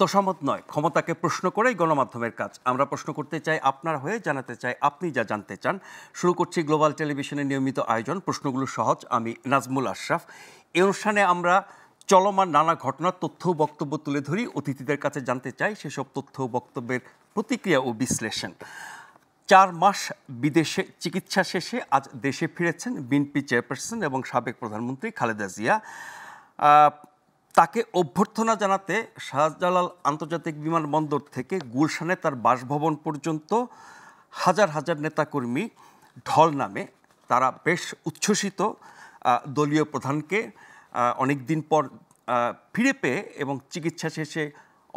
তোষামত নয়, ক্ষমতাকে প্রশ্ন করেই গণমাধ্যমের কাজ। আমরা প্রশ্ন করতে চাই আপনার হয়ে, জানাতে চাই আপনি যা জানতে চান। শুরু করছি গ্লোবাল টেলিভিশনের নিয়মিত আয়োজন প্রশ্নগুলো সহজ। আমি নাজমুল আশরাফ। এই অনুষ্ঠানে আমরা চলমান নানা ঘটনার তথ্য ও বক্তব্য তুলে ধরি, অতিথিদের কাছে জানতে চাই সেসব তথ্য ও বক্তব্যের প্রতিক্রিয়া ও বিশ্লেষণ। 4 মাস বিদেশে চিকিৎসা শেষে আজ দেশে ফিরেছেন বিএনপি চেয়ারপারসন এবং সাবেক প্রধানমন্ত্রী খালেদা জিয়া। তাকে অভ্যর্থনা জানাতে শাহজালাল আন্তর্জাতিক বিমানবন্দর থেকে গুলশানে তার বাসভবন পর্যন্ত হাজার হাজার নেতাকর্মী ঢল নামে। তারা বেশ উচ্ছ্বসিত দলীয় প্রধানকে অনেক দিন পর ফিরে পেয়ে এবং চিকিৎসা শেষে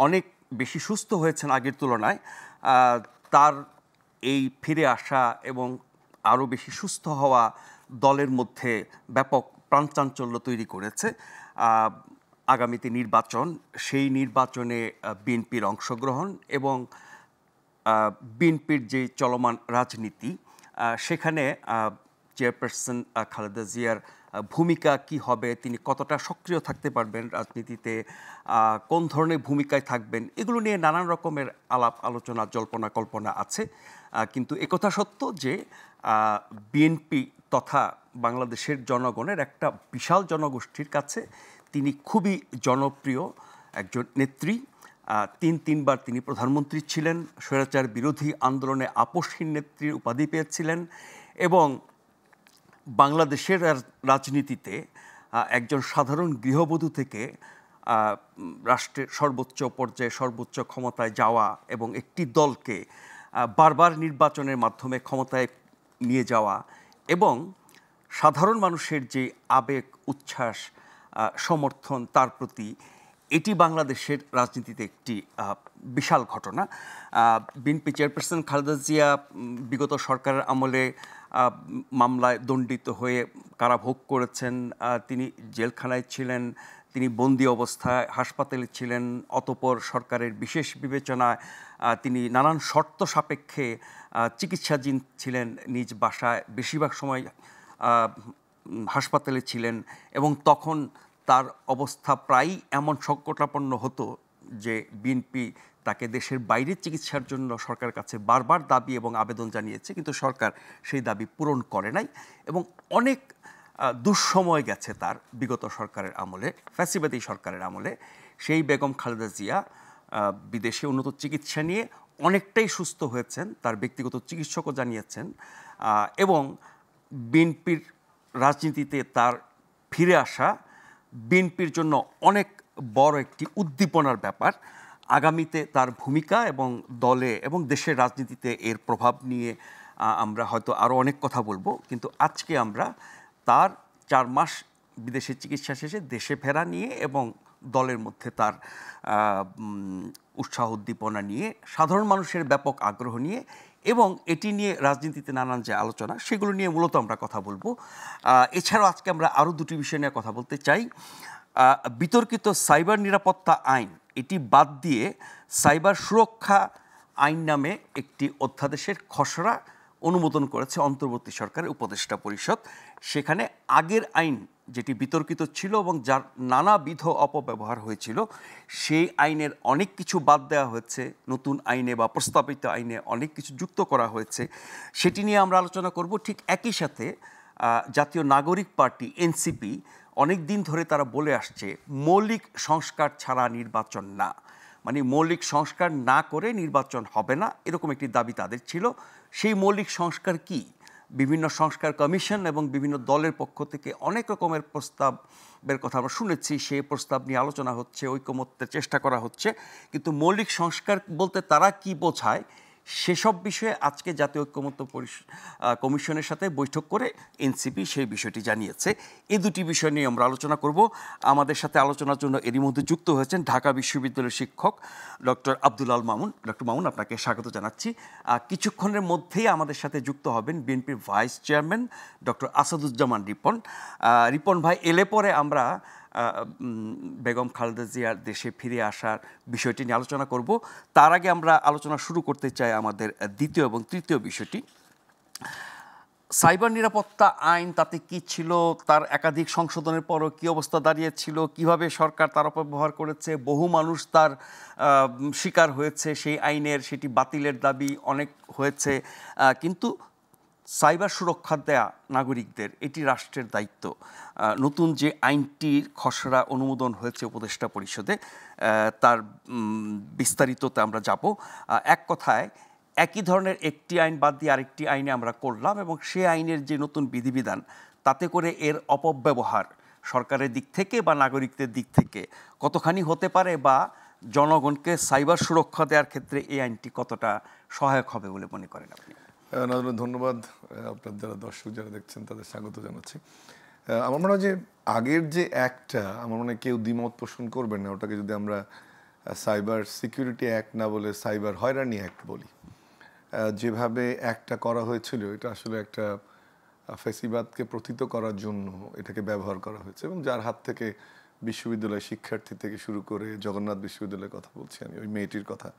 অনেক বেশি সুস্থ হয়েছেন আগের তুলনায়। তার এই ফিরে আসা এবং আরও বেশি সুস্থ হওয়া দলের মধ্যে ব্যাপক প্রাণচাঞ্চল্য তৈরি করেছে। আগামীতে নির্বাচন, সেই নির্বাচনে বিএনপির অংশগ্রহণ এবং বিএনপির যে চলমান রাজনীতি, সেখানে চেয়ারপারসন খালেদা জিয়ার ভূমিকা কি হবে, তিনি কতটা সক্রিয় থাকতে পারবেন রাজনীতিতে, কোন ধরনের ভূমিকায় থাকবেন, এগুলো নিয়ে নানান রকমের আলাপ আলোচনা জল্পনা কল্পনা আছে। কিন্তু একথা সত্য যে বিএনপি তথা বাংলাদেশের জনগণের একটা বিশাল জনগোষ্ঠীর কাছে তিনি খুবই জনপ্রিয় একজন নেত্রী। তিনবার তিনি প্রধানমন্ত্রী ছিলেন, স্বৈরাচার বিরোধী আন্দোলনে আপসহীন নেত্রীর উপাধি পেয়েছিলেন এবং বাংলাদেশের রাজনীতিতে একজন সাধারণ গৃহবধূ থেকে রাষ্ট্রের সর্বোচ্চ পর্যায়ে সর্বোচ্চ ক্ষমতায় যাওয়া এবং একটি দলকে বারবার নির্বাচনের মাধ্যমে ক্ষমতায় নিয়ে যাওয়া এবং সাধারণ মানুষের যে আবেগ, উচ্ছ্বাস, সমর্থন তার প্রতি, এটি বাংলাদেশের রাজনীতিতে একটি বিশাল ঘটনা। বিএনপি চেয়ারপারসন খালেদা জিয়া বিগত সরকারের আমলে মামলায় দণ্ডিত হয়ে কারাভোগ করেছেন, তিনি জেলখানায় ছিলেন, তিনি বন্দি অবস্থায় হাসপাতালে ছিলেন। অতঃপর সরকারের বিশেষ বিবেচনায় তিনি নানান শর্ত সাপেক্ষে চিকিৎসাধীন ছিলেন নিজ বাসায়, বেশিরভাগ সময় হাসপাতালে ছিলেন এবং তখন তার অবস্থা প্রায়ই এমন সংকটাপন্ন হতো যে বিএনপি তাকে দেশের বাইরে চিকিৎসার জন্য সরকারের কাছে বারবার দাবি এবং আবেদন জানিয়েছে, কিন্তু সরকার সেই দাবি পূরণ করে নাই এবং অনেক দুঃসময় গেছে তার বিগত সরকারের আমলে, ফ্যাসিবাদী সরকারের আমলে। সেই বেগম খালেদা জিয়া বিদেশে উন্নত চিকিৎসা নিয়ে অনেকটাই সুস্থ হয়েছেন, তার ব্যক্তিগত চিকিৎসকও জানিয়েছেন এবং বিএনপির রাজনীতিতে তার ফিরে আসা বিএনপির জন্য অনেক বড় একটি উদ্দীপনার ব্যাপার। আগামীতে তার ভূমিকা এবং দলে এবং দেশের রাজনীতিতে এর প্রভাব নিয়ে আমরা হয়তো আরও অনেক কথা বলবো, কিন্তু আজকে আমরা তার 4 মাস বিদেশে চিকিৎসা শেষে দেশে ফেরা নিয়ে এবং দলের মধ্যে তার উৎসাহ উদ্দীপনা নিয়ে, সাধারণ মানুষের ব্যাপক আগ্রহ নিয়ে এবং এটি নিয়ে রাজনীতিতে নানান যে আলোচনা, সেগুলো নিয়ে মূলত আমরা কথা বলবো। এছাড়াও আজকে আমরা আরও দুটি বিষয় নিয়ে কথা বলতে চাই। বিতর্কিত সাইবার নিরাপত্তা আইন, এটি বাদ দিয়ে সাইবার সুরক্ষা আইন নামে একটি অধ্যাদেশের খসড়া অনুমোদন করেছে অন্তর্বর্তী সরকারের উপদেষ্টা পরিষদ। সেখানে আগের আইন যেটি বিতর্কিত ছিল এবং যার নানাবিধ অপব্যবহার হয়েছিল, সেই আইনের অনেক কিছু বাদ দেওয়া হয়েছে, নতুন আইনে বা প্রস্তাবিত আইনে অনেক কিছু যুক্ত করা হয়েছে। সেটি নিয়ে আমরা আলোচনা করব। ঠিক একই সাথে জাতীয় নাগরিক পার্টি এনসিপি অনেক দিন ধরে তারা বলে আসছে মৌলিক সংস্কার ছাড়া নির্বাচন না, মানে মৌলিক সংস্কার না করে নির্বাচন হবে না, এরকম একটি দাবি তাদের ছিল। সেই মৌলিক সংস্কার কি? বিভিন্ন সংস্কার কমিশন এবং বিভিন্ন দলের পক্ষ থেকে অনেক রকমের প্রস্তাবের কথা আমরা শুনেছি, সেই প্রস্তাব নিয়ে আলোচনা হচ্ছে, ঐকমত্যের চেষ্টা করা হচ্ছে, কিন্তু মৌলিক সংস্কার বলতে তারা কি বোঝায় সেসব বিষয়ে আজকে জাতীয় ঐকমত্য কমিশনের সাথে বৈঠক করে এনসিপি সেই বিষয়টি জানিয়েছে। এই দুটি বিষয় নিয়ে আমরা আলোচনা করব। আমাদের সাথে আলোচনার জন্য এরই মধ্যে যুক্ত হয়েছেন ঢাকা বিশ্ববিদ্যালয়ের শিক্ষক ডক্টর আব্দুল আল মামুন। ডক্টর মামুন, আপনাকে স্বাগত জানাচ্ছি। কিছুক্ষণের মধ্যেই আমাদের সাথে যুক্ত হবেন বিএনপির vice chairman doctor Asaduzzaman Ripon. Ripon ভাই এলে পরে আমরা বেগম খালেদা জিয়ার দেশে ফিরে আসার বিষয়টি নিয়ে আলোচনা করব। তার আগে আমরা আলোচনা শুরু করতে চাই আমাদের দ্বিতীয় এবং তৃতীয় বিষয়টি। সাইবার নিরাপত্তা আইন তাতে কি ছিল, তার একাধিক সংশোধনের পরও কি অবস্থা দাঁড়িয়েছিল, কিভাবে সরকার তার অপব্যবহার করেছে, বহু মানুষ তার শিকার হয়েছে সেই আইনের, সেটি বাতিলের দাবি অনেক হয়েছে, কিন্তু সাইবার সুরক্ষা দেয়া নাগরিকদের এটি রাষ্ট্রের দায়িত্ব। নতুন যে আইনটির খসড়া অনুমোদন হয়েছে উপদেষ্টা পরিষদে, তার বিস্তারিততে আমরা যাব। এক কথায় একই ধরনের একটি আইন বাদ দিয়ে আরেকটি আইনে আমরা করলাম, এবং সে আইনের যে নতুন বিধিবিধান, তাতে করে এর অপব্যবহার সরকারের দিক থেকে বা নাগরিকদের দিক থেকে কতখানি হতে পারে, বা জনগণকে সাইবার সুরক্ষা দেওয়ার ক্ষেত্রে এই আইনটি কতটা সহায়ক হবে বলে মনে করেন আপনি? ধন্যবাদ। আপনার যারা দর্শক যারা দেখছেন তাদের স্বাগত জানাচ্ছি। আমার মনে হয় যে আগের যে অ্যাক্টটা, আমার মনে হয় কেউ দ্বিমত পোষণ করবেন না, ওটাকে যদি আমরা সাইবার সিকিউরিটি অ্যাক্ট না বলে সাইবার হয়রানি অ্যাক্ট বলি। যেভাবে অ্যাক্টটা করা হয়েছিল, এটা আসলে একটা ফ্যাসিবাদকে প্রথিত করার জন্য এটাকে ব্যবহার করা হয়েছে, এবং যার হাত থেকে বিশ্ববিদ্যালয় শিক্ষার্থী থেকে শুরু করে জগন্নাথ বিশ্ববিদ্যালয়ের কথা বলছি আমি, ওই মেয়েটির কথা,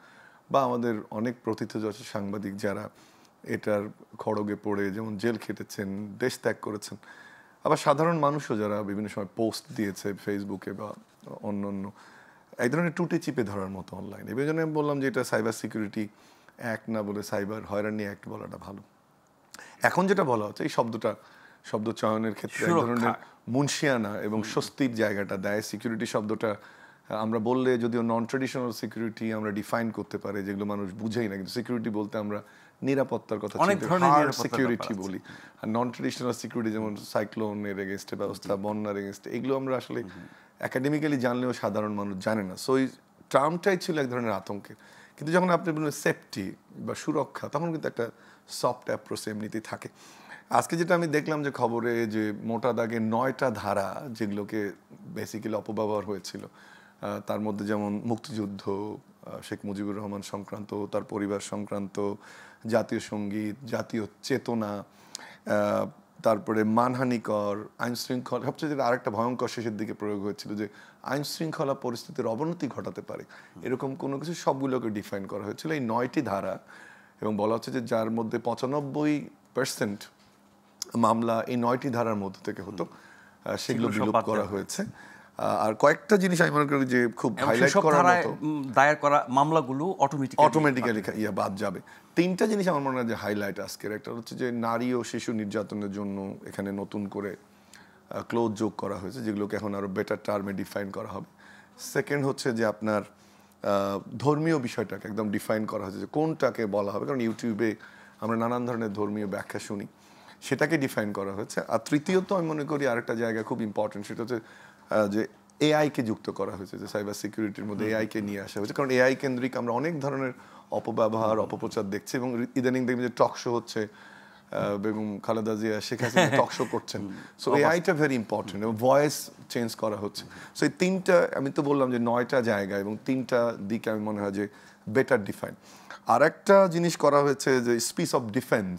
বা আমাদের অনেক প্রথিতযশা সাংবাদিক যারা এটার খড়গে পড়ে যেমন জেল খেটেছেন, দেশ ত্যাগ করেছেন, আবার সাধারণ মানুষও যারা বিভিন্ন সময় পোস্ট দিয়েছে ফেসবুকে বা অন্য অন্য এই ধরনের টুটে চিপে ধরার মতো অনলাইনে। এই জন্য আমি বললাম যে এটা সাইবার সিকিউরিটি অ্যাক্ট না বলে সাইবার হয়রানি অ্যাক্ট বলাটা ভালো। এখন যেটা বলা হচ্ছে, এই শব্দ চয়নের ক্ষেত্রে এক ধরনের মুনশিয়ানা এবং স্বস্তির জায়গাটা দেয়। সিকিউরিটি শব্দটা আমরা বললে যদিও নন ট্রেডিশনাল সিকিউরিটি আমরা ডিফাইন করতে পারি, যেগুলো মানুষ বুঝেই না, কিন্তু সিকিউরিটি বলতে আমরা নিরাপত্তার কথা সিকিউরিটি বলি। আর নন ট্রেডিশনাল সিকিউরিটি যেমন সাইক্লোনের এগেনস্টে ব্যবস্থা, বন্যার এগেনস্টে, এগুলো আমরা আসলে একাডেমিক্যালি জানলেও সাধারণ মানুষ জানে না। সো এই টার্মটাই ছিল এক ধরনের আতঙ্কের। কিন্তু যখন আপনি বলবেন সেফটি বা সুরক্ষা, তখন কিন্তু একটা সফট অ্যাপ্রোচ এমনিতেই থাকে। আজকে যেটা আমি দেখলাম যে খবরে, যে মোটা দাগে 9টা ধারা যেগুলোকে বেসিক্যালি অপব্যবহার হয়েছিল, তার মধ্যে যেমন মুক্তিযুদ্ধ, শেখ মুজিবুর রহমান সংক্রান্ত, তার পরিবার সংক্রান্ত, জাতীয় সঙ্গীত, জাতীয় চেতনা, তারপরে মানহানিকর, আইন শৃঙ্খলা, সবচেয়ে যেটা আরেকটা ভয়ঙ্কর শেষের দিকে প্রয়োগ হয়েছিল যে আইন শৃঙ্খলা পরিস্থিতির অবনতি ঘটাতে পারে, এরকম কোনো কিছু, সবগুলোকে ডিফাইন করা হয়েছিল এই 9টি ধারা। এবং বলা হচ্ছে যে যার মধ্যে 95% মামলা এই 9টি ধারার মধ্যে থেকে হতো, সেগুলো বিলোপ করা হয়েছে। আর কয়েকটা জিনিস আমি মনে করি যে খুব হাইলাইট করার মতো, দায়ের করা মামলাগুলো অটোমেটিক্যালি বাদ যাবে। 3টা জিনিস আমার মনে হয় যে হাইলাইট আজকের। একটা হচ্ছে যে নারী ও শিশু নির্যাতনের জন্য এখানে নতুন করে ক্লোজ যোগ করা হয়েছে, যেগুলোকে এখন আরো বেটার টার্মে ডিফাইন করা হবে। সেকেন্ড হচ্ছে যে আপনার ধর্মীয় বিষয়টাকে একদম ডিফাইন করা হয়েছে যে কোনটাকে বলা হবে, কারণ ইউটিউবে আমরা নানান ধরনের ধর্মীয় ব্যাখ্যা শুনি, সেটাকে ডিফাইন করা হয়েছে। আর তৃতীয়ত আমি মনে করি আরেকটা জায়গা খুব ইম্পর্টেন্ট, সেটা হচ্ছে যে এআইকে যুক্ত করা হয়েছে, যে সাইবার সিকিউরিটির মধ্যে এআইকে নিয়ে আসা হয়েছে। কারণ এআই কেন্দ্রিক আমরা অনেক ধরনের অপব্যবহার, অপপ্রচার দেখছি, এবং ইদানিং দেখবেন যে টক শো হচ্ছে, বেগম খালেদা জিয়া, শেখ হাসিনা টক শো করছেন। সো এআইটা ভেরি ইম্পর্টেন্ট, এবং ভয়েস চেঞ্জ করা হচ্ছে। সো এই 3টা, আমি তো বললাম যে 9টা জায়গা এবং 3টা দিকে আমি মনে হয় যে বেটার ডিফাইন। আর একটা জিনিস করা হয়েছে যে স্পিচ অফ ডিফেন্স,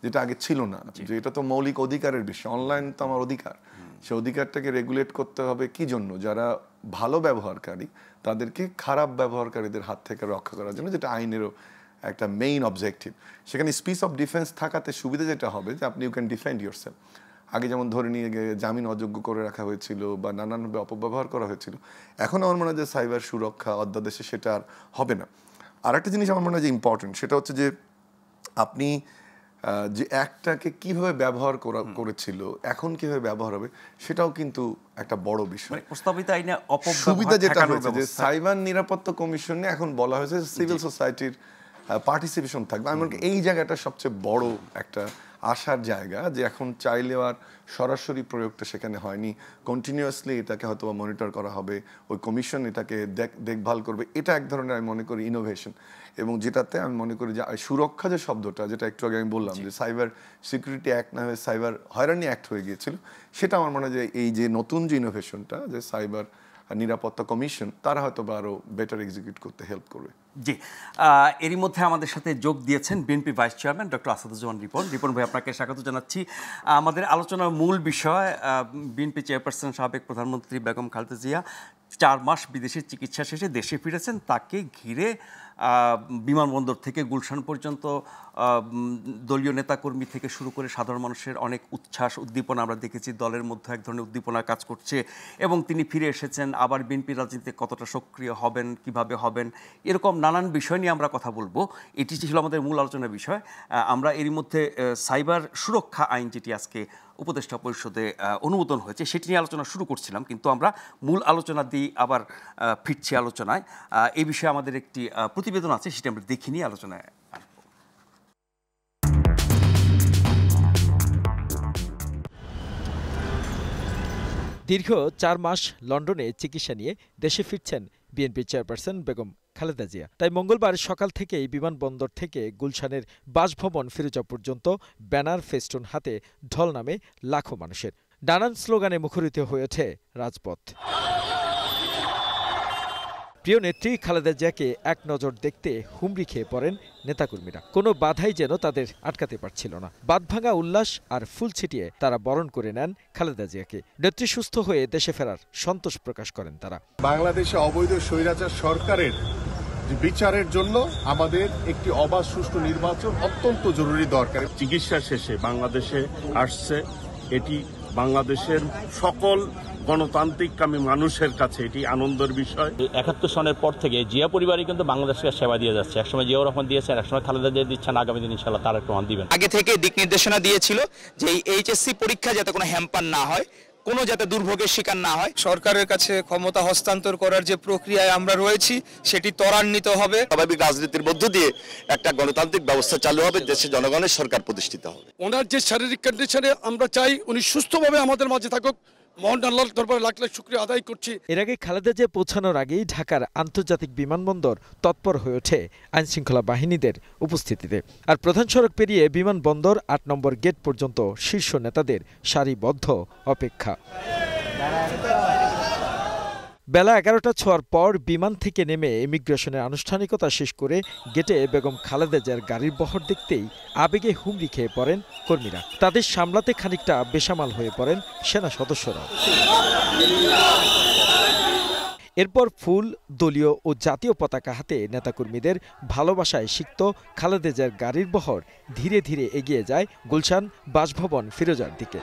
যেটা আগে ছিল না, যে এটা তো মৌলিক অধিকারের বিষয়, অনলাইন তো আমার অধিকার, সে অধিকারটাকে রেগুলেট করতে হবে কি জন্য, যারা ভালো ব্যবহারকারী তাদেরকে খারাপ ব্যবহারকারীদের হাত থেকে রক্ষা করার জন্য, যেটা আইনেরও একটা মেইন অবজেক্টিভ। সেখানে স্পিচ অফ ডিফেন্স থাকাতে সুবিধা যেটা হবে যে আপনি ইউ ক্যান ডিফেন্ড ইয়োরসেলফ। আগে যেমন ধরে নিয়ে গিয়ে জামিন অযোগ্য করে রাখা হয়েছিল বা নানানভাবে অপব্যবহার করা হয়েছিল, এখন আমার মনে হয় যে সাইবার সুরক্ষা অধ্যাদেশে সেটা আর হবে না। আর একটা জিনিস আমার মনে হয় যে ইম্পর্টেন্ট, সেটা হচ্ছে যে আপনি যে অ্যাক্টটাকে কিভাবে ব্যবহার করেছিল, এখন কিভাবে ব্যবহার হবে, সেটাও কিন্তু একটা বড় বিষয়। প্রস্তাবিত আইনে সুবিধা যেটা হয়েছে যে সাইবার নিরাপত্তা কমিশনে এখন বলা হয়েছে সিভিল সোসাইটির পার্টিসিপেশন থাকবে। আমি মনে করি এই জায়গাটা সবচেয়ে বড় একটা আসার জায়গা, যে এখন চাইলেও আর সরাসরি প্রয়োগটা সেখানে হয়নি, কন্টিনিউয়াসলি এটাকে হয়তো মনিটর করা হবে, ওই কমিশন এটাকে দেখভাল করবে। এটা এক ধরনের আমি মনে করি ইনোভেশন, এবং যেটাতে আমি মনে করি যে সুরক্ষা যে শব্দটা, যেটা একটু আগে আমি বললাম যে সাইবার সিকিউরিটি অ্যাক্ট না হয়ে সাইবার হয়রানি অ্যাক্ট হয়ে গিয়েছিল, সেটা আমার মনে হয় যে এই যে নতুন যে ইনোভেশনটা, যে সাইবার নিরাপত্তা কমিশন, তারা হয়তো বা আরও বেটার এক্সিকিউট করতে হেল্প করবে। জি, এরই মধ্যে আমাদের সাথে যোগ দিয়েছেন BNP vice chairman doctor Asaduzzaman Ripon. Ripon ভাই, আপনাকে স্বাগত জানাচ্ছি। আমাদের আলোচনার মূল বিষয়, বিএনপি চেয়ারপারসন সাবেক প্রধানমন্ত্রী বেগম খালেদা জিয়া 4 মাস বিদেশে চিকিৎসা শেষে দেশে ফিরেছেন, তাকে ঘিরে বিমানবন্দর থেকে গুলশান পর্যন্ত দলীয় নেতাকর্মী থেকে শুরু করে সাধারণ মানুষের অনেক উচ্ছ্বাস উদ্দীপনা আমরা দেখেছি, দলের মধ্যে এক ধরনের উদ্দীপনা কাজ করছে এবং তিনি ফিরে এসেছেন। আবার বিএনপি রাজনীতিতে কতটা সক্রিয় হবেন, কিভাবে হবেন, এরকম নানান বিষয় নিয়ে আমরা কথা বলবো। এটি ছিল আমাদের মূল আলোচনার বিষয়। আমরা এরই মধ্যে সাইবার সুরক্ষা আইন যেটি আজকে উপদেষ্টা পরিষদে অনুমোদন হয়েছে সেটি নিয়ে আলোচনা শুরু করছিলাম, কিন্তু আমরা মূল আলোচনা দিয়ে আবার ফিরছি আলোচনায়। এই বিষয়ে আমাদের একটি প্রতিবেদন আছে, সেটি আমরা দেখে নিয়ে আলোচনায় আসবো। দীর্ঘ 4 মাস লন্ডনে চিকিৎসা নিয়ে দেশে ফিরছেন বিএনপি চেয়ারপারসন বেগম খালেদা জিয়া। তাই মঙ্গলবার সকাল থেকেই বিমানবন্দর থেকে গুলশানের বাসভবন ফিরোজা পর্যন্ত ব্যানার ফেস্টুন হাতে ঢল নামে লাখো মানুষের। নানান স্লোগানে মুখরিত হয়ে ওঠে রাজপথ। প্রিয় নেত্রী খালেদা জিয়াকে এক নজর দেখতে হুমড়ি খেয়ে পড়েন নেতাকর্মীরা। কোনো বাধাই যেন তাদের আটকাতে পারছিল না। বাঁধভাঙা উল্লাস আর ফুল ছিটিয়ে তারা বরণ করে নেন খালেদা জিয়াকে। নেত্রী সুস্থ হয়ে দেশে ফেরার সন্তোষ প্রকাশ করেন তারা। বাংলাদেশে অবৈধ স্বৈরাচার সরকারের বিচারের জন্য আমাদের একটি অবাধ সুষ্ঠু নির্বাচন অত্যন্ত জরুরি দরকার। চিকিৎসা শেষে বাংলাদেশে আসছে, এটি বাংলাদেশের সকল গণতান্ত্রিককামী মানুষের কাছে এটি আনন্দের বিষয়। ৭১ সনের পর থেকে জিয়া পরিবারই কিন্তু বাংলাদেশকে সেবা দিয়ে যাচ্ছে। একসময় জিয়াউর রহমান দিয়েছেন, একসময় খালেদা জিয়া দিচ্ছেন, আগামী দিন ইনশাআল্লাহ তারেক রহমান দিবেন। আগে থেকে দিক নির্দেশনা দিয়েছিল যে এই এইচএসসি পরীক্ষা যাতে কোনো হ্যাম্পার না হয়, কোনো যাতে দুর্ভোগের শিকার না হয়। সরকারের কাছে ক্ষমতা হস্তান্তর করার যে প্রক্রিয়ায় আমরা রয়েছি সেটি ত্বরান্বিত হবে। স্বাভাবিক রাজনীতির মধ্য দিয়ে একটা গণতান্ত্রিক ব্যবস্থা চালু হবে, দেশে জনগণের সরকার প্রতিষ্ঠিত হবে। ওনার যে শারীরিক কন্ডিশনে আমরা চাই উনি সুস্থভাবে আমাদের মাঝে থাকুক। মহান আল্লাহর দরবারে লাখ লাখ শুকরিয়া আদায় করছি। এর আগে খালেদা জিয়া পৌঁছানোর আগেই ঢাকার আন্তর্জাতিক বিমানবন্দর তৎপর হয়ে ওঠে আইনশৃঙ্খলা বাহিনীদের উপস্থিতিতে। আর প্রধান সড়ক পেরিয়ে বিমানবন্দর ৮ নম্বর গেট পর্যন্ত শীর্ষ নেতাদের সারিবদ্ধ অপেক্ষা। বেলা ১১টা ছোঁয়ার পর বিমান থেকে নেমে ইমিগ্রেশনের আনুষ্ঠানিকতা শেষ করে গেটে বেগম খালেদা জিয়ার গাড়ির বহর দেখতেই আবেগে হুমড়ি খেয়ে পড়েন কর্মীরা। তাদের সামলাতে খানিকটা বেসামাল হয়ে পড়েন সেনা সদস্যরা। এরপর ফুল, দলীয় ও জাতীয় পতাকা হাতে নেতাকর্মীদের ভালোবাসায় সিক্ত খালেদা জিয়ার গাড়ির বহর ধীরে ধীরে এগিয়ে যায় গুলশান বাসভবন ফিরোজার দিকে।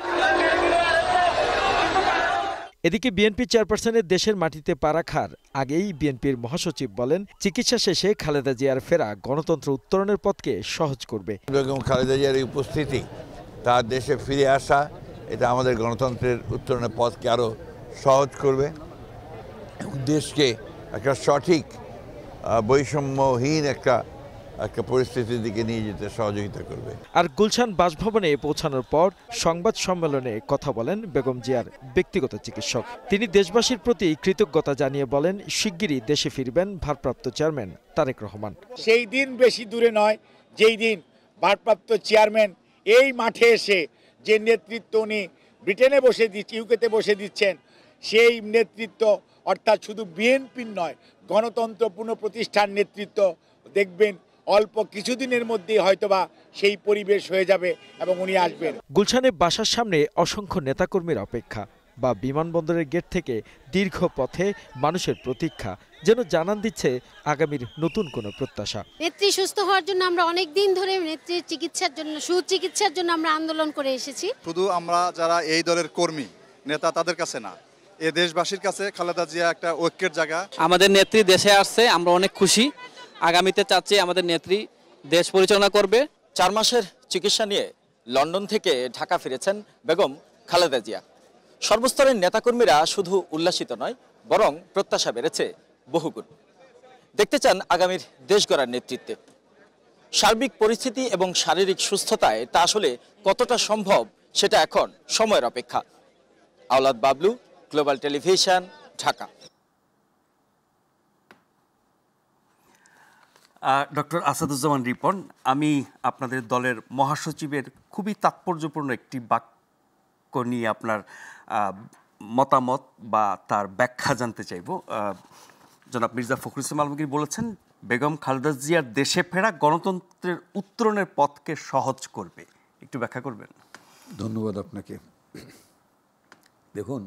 এদিকে বিএনপি চেয়ারপারসনের দেশের মাটিতে পা রাখার আগেই বিএনপির মহাসচিব বলেন, চিকিৎসা শেষে খালেদা জিয়ার ফেরা গণতন্ত্র উত্তরণের পথকে সহজ করবে। বেগম খালেদা জিয়ার এই উপস্থিতি, তার দেশে ফিরে আসা, এটা আমাদের গণতন্ত্রের উত্তরণের পথকে আরও সহজ করবে এবং দেশকে একটা সঠিক বৈষম্যহীন একটা পরিস্থিতির দিকে নিয়ে যেতে সহযোগিতা করবে। আর গুলশান বাসভবনে পৌঁছানোর পর সংবাদ সম্মেলনে কথা বলেন বেগম জিয়ার ব্যক্তিগত চিকিৎসক। তিনি দেশবাসীর প্রতি কৃতজ্ঞতা জানিয়ে বলেন, শিগগিরই দেশে ফিরবেন ভারপ্রাপ্ত চেয়ারম্যান তারেক রহমান। সেই দিন বেশি দূরে নয় যেই দিন ভারপ্রাপ্ত চেয়ারম্যান এই মাঠে এসে যে নেতৃত্ব উনি ব্রিটেনে বসে দিচ্ছেন, ইউকেতে বসে দিচ্ছেন, সেই নেতৃত্ব অর্থাৎ শুধু বিএনপির নয়, গণতন্ত্র পুনঃপ্রতিষ্ঠার নেতৃত্ব দেখবেন অল্প কিছুদিনের মধ্যেই হয়তোবা সেই পরিবেশ হয়ে যাবে এবং উনি আসবেন। গুলশানে বাসার সামনে অসংখ্য নেতাকর্মীর অপেক্ষা বা বিমানবন্দরের গেট থেকে দীর্ঘ পথে মানুষের প্রতীক্ষা যেন জানান দিচ্ছে আগামীর নতুন কোনো প্রত্যাশা। নেত্রী সুস্থ হওয়ার জন্য আমরা অনেক দিন ধরে নেত্রীর চিকিৎসার জন্য, সুচিকিৎসার জন্য আমরা আন্দোলন করে এসেছি। শুধু আমরা যারা এই দলের কর্মী নেতা তাদের কাছে না, এ দেশবাসীর কাছে খালেদা জিয়া একটা ঐক্যের জায়গা। আমাদের নেত্রী দেশে আসছে, আমরা অনেক খুশি। আগামীতে চাচ্ছি আমাদের নেত্রী দেশ পরিচালনা করবে। ৪ মাসের চিকিৎসা নিয়ে লন্ডন থেকে ঢাকা ফিরেছেন বেগম খালেদা জিয়া। সর্বস্তরের নেতাকর্মীরা শুধু উল্লাসিত নয়, বরং প্রত্যাশা বেড়েছে বহুগুণ। দেখতে চান আগামীর দেশ গড়ার নেতৃত্বে। সার্বিক পরিস্থিতি এবং শারীরিক সুস্থতায় তা আসলে কতটা সম্ভব সেটা এখন সময়ের অপেক্ষা। Aolad Bablu, global television, Dhaka. Doctor Asaduzzaman Ripon, আমি আপনাদের দলের মহাসচিবের খুবই তাৎপর্যপূর্ণ একটি বাক্য নিয়ে আপনার মতামত বা তার ব্যাখ্যা জানতে চাইব। জনাব মির্জা ফখরুল ইসলাম আলমগীর বলেছেন, বেগম খালেদা জিয়ার দেশে ফেরা গণতন্ত্রের উত্তরণের পথকে সহজ করবে। একটু ব্যাখ্যা করবেন? ধন্যবাদ আপনাকে। দেখুন,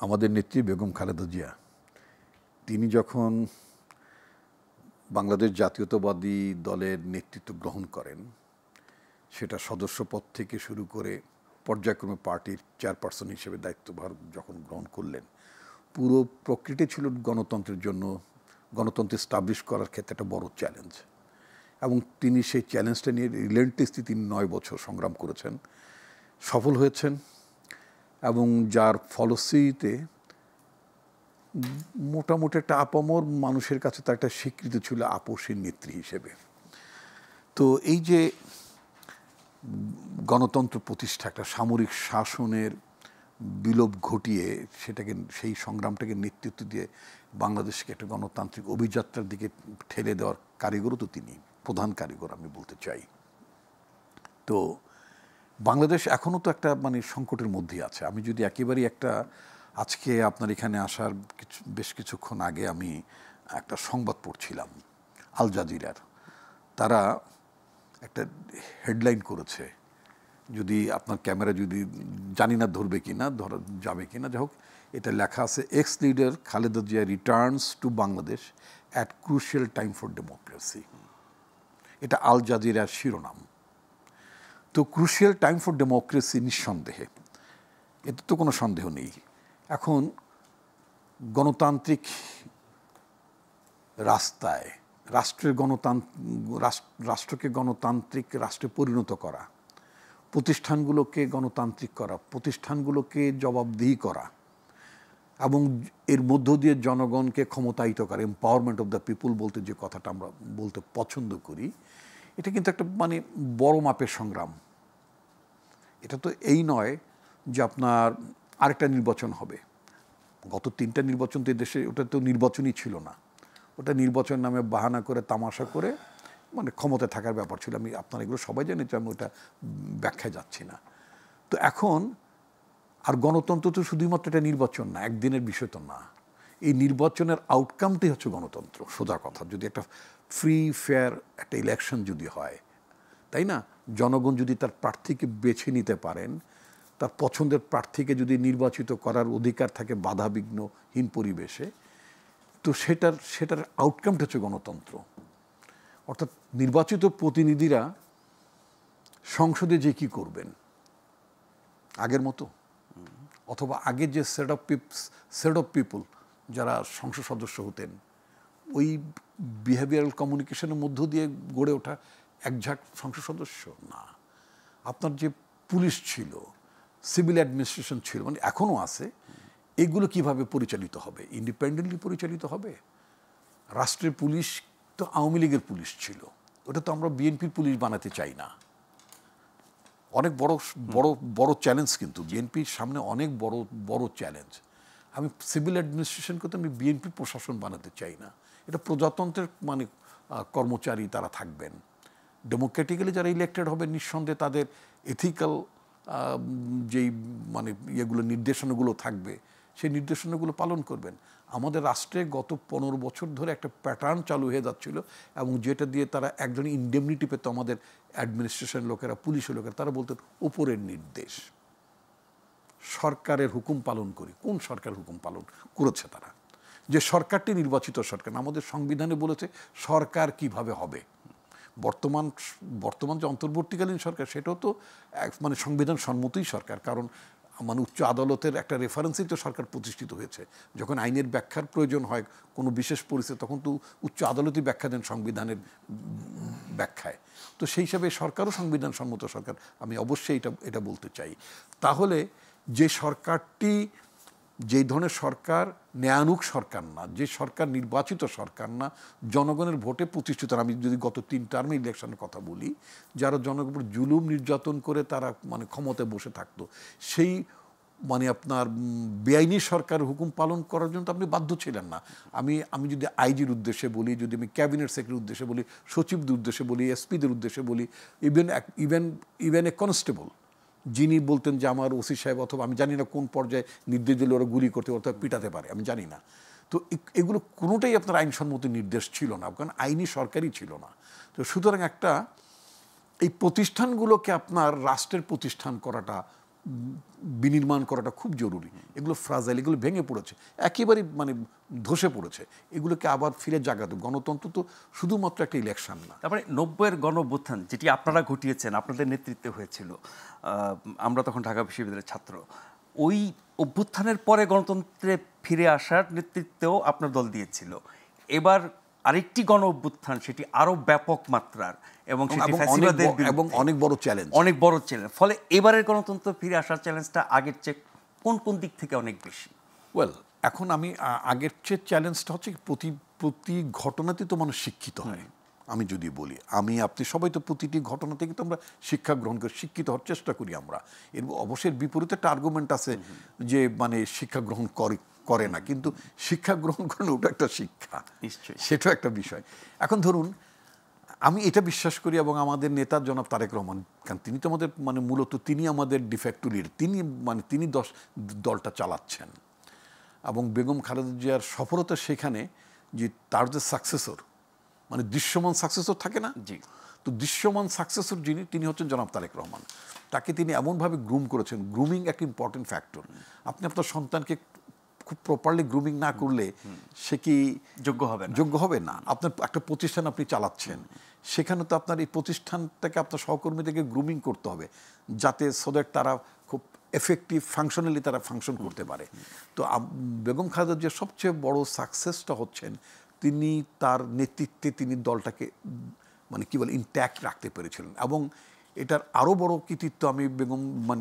আমাদের নেত্রী বেগম খালেদা জিয়া, তিনি যখন বাংলাদেশ জাতীয়তাবাদী দলের নেতৃত্ব গ্রহণ করেন, সেটা সদস্যপদ থেকে শুরু করে পর্যায়ক্রমে পার্টির চেয়ারপারসন হিসেবে দায়িত্বভার যখন গ্রহণ করলেন, পুরো প্রক্রিয়াটি ছিল গণতন্ত্রের জন্য, গণতন্ত্র এস্টাবলিশ করার ক্ষেত্রে একটা বড় চ্যালেঞ্জ। এবং তিনি সেই চ্যালেঞ্জটা নিয়ে রিলেন্টলেসলি তিনি 9 বছর সংগ্রাম করেছেন, সফল হয়েছেন। এবং যার ফলশ্রুতিতে মোটামুটি একটা আপামর মানুষের কাছে তার একটা স্বীকৃতি ছিল আপসীর নেত্রী হিসেবে। তো এই যে গণতন্ত্র প্রতিষ্ঠা, একটা সামরিক শাসনের বিলোপ ঘটিয়ে সেটাকে, সেই সংগ্রামটাকে নেতৃত্ব দিয়ে বাংলাদেশকে একটা গণতান্ত্রিক অভিযাত্রার দিকে ঠেলে দেওয়ার কারিগরও তো তিনি, প্রধান কারিগর আমি বলতে চাই। তো বাংলাদেশ এখনও তো একটা মানে সংকটের মধ্যে আছে। আমি যদি একেবারেই একটা, আজকে আপনার এখানে আসার বেশ কিছুক্ষণ আগে আমি একটা সংবাদ পড়ছিলাম আল জাজিরার, তারা একটা হেডলাইন করেছে, যদি আপনার ক্যামেরা যদি জানি না ধরবে কি না, ধরা যাবে কি না, যাই হোক, এটা লেখা আছে x leader Khaleda Zia returns to Bangladesh at crucial time for democracy. এটা আল জাজিরার শিরোনাম। তো ক্রুশিয়াল টাইম ফর ডেমোক্রেসি নিঃসন্দেহে, এতে তো কোনো সন্দেহ নেই। এখন গণতান্ত্রিক রাস্তায় রাষ্ট্রকে গণতান্ত্রিক রাষ্ট্রে পরিণত করা, প্রতিষ্ঠানগুলোকে গণতান্ত্রিক করা, প্রতিষ্ঠানগুলোকে জবাবদিহি করা এবং এর মধ্য দিয়ে জনগণকে ক্ষমতায়িত করা, এম্পাওয়ারমেন্ট অফ দ্য পিপুল বলতে যে কথাটা আমরা বলতে পছন্দ করি, এটা কিন্তু একটা মানে বড় মাপের সংগ্রাম। এটা তো এই নয় যে আপনার আরেকটা নির্বাচন হবে। গত 3টা নির্বাচন তো দেশে, ওটা তো নির্বাচনই ছিল না, ওটা নির্বাচন নামে বাহানা করে তামাশা করে মানে ক্ষমতায় থাকার ব্যাপার ছিল। আমি আপনারা এগুলো সবাই জানেন, আমি ওটা ব্যাখ্যায় যাচ্ছি না। তো এখন আর গণতন্ত্র তো শুধুমাত্র একটা নির্বাচন না, একদিনের বিষয় তো না। এই নির্বাচনের আউটকামটাই হচ্ছে গণতন্ত্র, সোজা কথা। যদি একটা ফ্রি ফেয়ার একটা ইলেকশন যদি হয়, তাই না, জনগণ যদি তার প্রার্থীকে বেছে নিতে পারেন, তার পছন্দের প্রার্থীকে যদি নির্বাচিত করার অধিকার থাকে বাধাবিঘ্নহীন পরিবেশে, তো সেটার আউটকামটা হচ্ছে গণতন্ত্র। অর্থাৎ নির্বাচিত প্রতিনিধিরা সংসদে যে কি করবেন আগের মতো, অথবা আগের যে সেট অফ পিপল যারা সংসদ সদস্য হতেন, ওই বিহেভিয়ারাল কমিউনিকেশনের মধ্য দিয়ে গড়ে ওঠা একঝাঁক সংসদ সদস্য না। আপনার যে পুলিশ ছিল, সিভিল অ্যাডমিনিস্ট্রেশন ছিল, মানে এখনও আছে, এগুলো কিভাবে পরিচালিত হবে? ইন্ডিপেন্ডেন্টলি পরিচালিত হবে। রাষ্ট্রের পুলিশ তো আওয়ামী লীগের পুলিশ ছিল, ওটা তো আমরা বিএনপির পুলিশ বানাতে চাই না। অনেক বড় বড় বড় চ্যালেঞ্জ, কিন্তু বিএনপির সামনে অনেক বড় বড় চ্যালেঞ্জ। আমি সিভিল অ্যাডমিনিস্ট্রেশনকে তো আমি বিএনপির প্রশাসন বানাতে চাই না। এটা প্রজাতন্ত্রের মানে কর্মচারী তারা থাকবেন। ডেমোক্রেটিক্যালি যারা ইলেক্টেড হবে, নিঃসন্দেহে তাদের এথিক্যাল যেই মানে ইয়েগুলো নির্দেশনাগুলো থাকবে, সেই নির্দেশনাগুলো পালন করবেন। আমাদের রাষ্ট্রে গত 15 বছর ধরে একটা প্যাটার্ন চালু হয়ে যাচ্ছিল, এবং যেটা দিয়ে তারা একজন ইন্ডেমনিটি পেত আমাদের অ্যাডমিনিস্ট্রেশন লোকেরা, পুলিশের লোকেরা, তারা বলতেন উপরের নির্দেশ, সরকারের হুকুম পালন করি। কোন সরকারের হুকুম পালন করেছে তারা? যে সরকারটি নির্বাচিত সরকার। আমাদের সংবিধানে বলেছে সরকার কিভাবে হবে। বর্তমান যে অন্তর্বর্তীকালীন সরকার, সেটাও তো মানে সংবিধান সম্মতই সরকার, কারণ মানে উচ্চ আদালতের একটা রেফারেন্সেই তো সরকার প্রতিষ্ঠিত হয়েছে। যখন আইনের ব্যাখ্যার প্রয়োজন হয় কোনো বিশেষ পরিস্থিতি, তখন তো উচ্চ আদালতই ব্যাখ্যা দেন সংবিধানের ব্যাখ্যায়। তো সেই হিসাবে সরকারও সংবিধান সম্মত সরকার, আমি অবশ্যই এটা বলতে চাই। তাহলে যে সরকারটি, যে ধরনের সরকার ন্যায়ানুগ সরকার না, যে সরকার নির্বাচিত সরকার না, জনগণের ভোটে প্রতিষ্ঠিত, আমি যদি গত 3 টার্মে ইলেকশনের কথা বলি, যারা জনগণের উপর জুলুম নির্যাতন করে তারা মানে ক্ষমতায় বসে থাকতো, সেই মানে আপনার বেআইনি সরকারের হুকুম পালন করার জন্য তো আপনি বাধ্য ছিলেন না। আমি যদি আইজির উদ্দেশ্যে বলি, যদি আমি ক্যাবিনেট সেক্রেটারির উদ্দেশ্যে বলি, সচিবদের উদ্দেশ্যে বলি, এসপিদের উদ্দেশ্যে বলি, ইভেন এ কনস্টেবল যিনি বলতেন যে আমার ওসি সাহেব, অথবা আমি জানি না কোন পর্যায়ে নির্দেশ দিলে ওরা গুলি করতে অথবা পিটাতে পারে, আমি জানি না। তো এগুলো কোনোটাই আপনার আইনসম্মত নির্দেশ ছিল না, কারণ আইনি সরকারই ছিল না। তো সুতরাং এই প্রতিষ্ঠানগুলোকে আপনার রাষ্ট্রের প্রতিষ্ঠান করাটা বিনির্মাণ করাটা খুব জরুরি। এগুলো ফ্রাজাইল, এগুলো ভেঙে পড়েছে, একেবারে মানে ধসে পড়েছে। এগুলোকে আবার ফিরে জাগাতে, গণতন্ত্র তো শুধুমাত্র একটা ইলেকশন না। তারপরে 90-এর গণ-অভ্যুত্থান যেটি আপনারা ঘটিয়েছেন, আপনাদের নেতৃত্বে হয়েছিল, আমরা তখন ঢাকা বিশ্ববিদ্যালয়ের ছাত্র, ওই অভ্যুত্থানের পরে গণতন্ত্রে ফিরে আসার নেতৃত্বেও আপনার দল দিয়েছিল। এবার আরেকটি গণ-অভ্যুত্থান, সেটি আরো ব্যাপক মাত্রার এবং অনেক বড় চ্যালেঞ্জ, অনেক বড় চ্যালেঞ্জ। ফলে এবারের গণতন্ত্র ফিরে আসার চ্যালেঞ্জটা আগের চেয়ে কোন কোন দিক থেকে অনেক বেশি? ওয়েল, এখন আমি আগের চেয়ে চ্যালেঞ্জটা হচ্ছে প্রতি ঘটনাতে তো মানুষ শিক্ষিত হয়। আমি যদি বলি, আপনি সবাই তো প্রতিটি ঘটনা থেকে তো আমরা শিক্ষা গ্রহণ করে শিক্ষিত হওয়ার চেষ্টা করি আমরা। এর অবশ্যই বিপরীতে একটা আর্গুমেন্ট আছে যে মানে শিক্ষা গ্রহণ করে না, কিন্তু শিক্ষা গ্রহণ করেন, ওটা একটা শিক্ষা, নিশ্চয়ই সেটাও একটা বিষয়। এখন ধরুন, আমি এটা বিশ্বাস করি, এবং আমাদের নেতা জনাব তারেক রহমান, কারণ তিনি তো আমাদের মানে মূলত তিনি আমাদের ডিফ্যাক্টো লিডার, তিনি দলটা চালাচ্ছেন, এবং বেগম খালেদা জিয়ার সফলতা সেখানে যে তার যে সাকসেসর, মানে দৃশ্যমান সাকসেসর থাকে না, জি, তো দৃশ্যমান সাকসেসর তিনি হচ্ছেন জনাব তারেক রহমান। তাকে তিনি এমনভাবে গ্রুম করেছেন, গ্রুমিং একটা ইম্পর্টেন্ট ফ্যাক্টর। আপনি আপনার সন্তানকে খুব প্রপারলি গ্রুমিং না করলে সে কি যোগ্য হবে না। আপনার একটা প্রতিষ্ঠান আপনি চালাচ্ছেন, সেখানে তো আপনার এই প্রতিষ্ঠানটাকে আপনার সহকর্মীদেরকে গ্রুমিং করতে হবে, যাতে সো দ্যাট তারা খুব এফেক্টিভ ফাংশনালি তারা ফাংশন করতে পারে। তো বেগম খালেদা জিয়ার সবচেয়ে বড় সাকসেসটা হচ্ছেন তিনি তার নেতৃত্বে তিনি দলটাকে মানে কি বলে ইনট্যাক্ট রাখতে পেরেছিলেন। এবং এটার আরও বড় কৃতিত্ব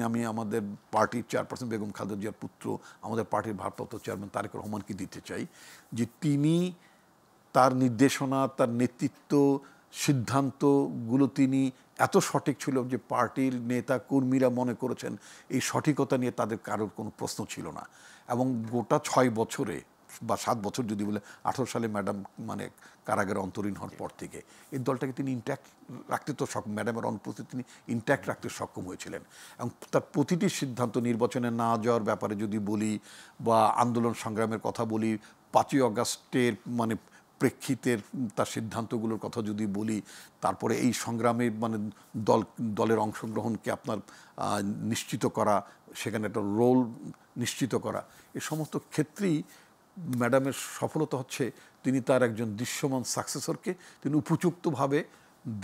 আমি আমাদের পার্টির চেয়ারপারসন বেগম খালেদা জিয়ার পুত্র, আমাদের পার্টির ভারপ্রাপ্ত চেয়ারম্যান তারেক রহমানকে দিতে চাই, যে তিনি তার নির্দেশনা, তার নেতৃত্ব, সিদ্ধান্তগুলো তিনি এত সঠিক ছিল যে পার্টির নেতা কর্মীরা মনে করেছেন এই সঠিকতা নিয়ে তাদের কারোর কোনো প্রশ্ন ছিল না। এবং গোটা 6 বছরে বা 7 বছর যদি বলে, 18 সালে ম্যাডাম মানে কারাগারে অন্তরীণ হওয়ার পর থেকে এই দলটাকে তিনি ইনট্যাক্ট রাখতে তো ম্যাডামের অনুপস্থিতি তিনি ইনট্যাক্ট রাখতে সক্ষম হয়েছিলেন। এবং তার প্রতিটি সিদ্ধান্ত, নির্বাচনে না যাওয়ার ব্যাপারে যদি বলি বা আন্দোলন সংগ্রামের কথা বলি, 5ই আগস্টের মানে প্রেক্ষিতের তার সিদ্ধান্তগুলোর কথা যদি বলি, তারপরে এই সংগ্রামে মানে দলের অংশগ্রহণকে আপনার নিশ্চিত করা, সেখানে একটা রোল নিশ্চিত করা, এই সমস্ত ক্ষেত্রেই ম্যাডামের সফলতা হচ্ছে তিনি তার একজন দৃশ্যমান সাকসেসরকে তিনি উপযুক্তভাবে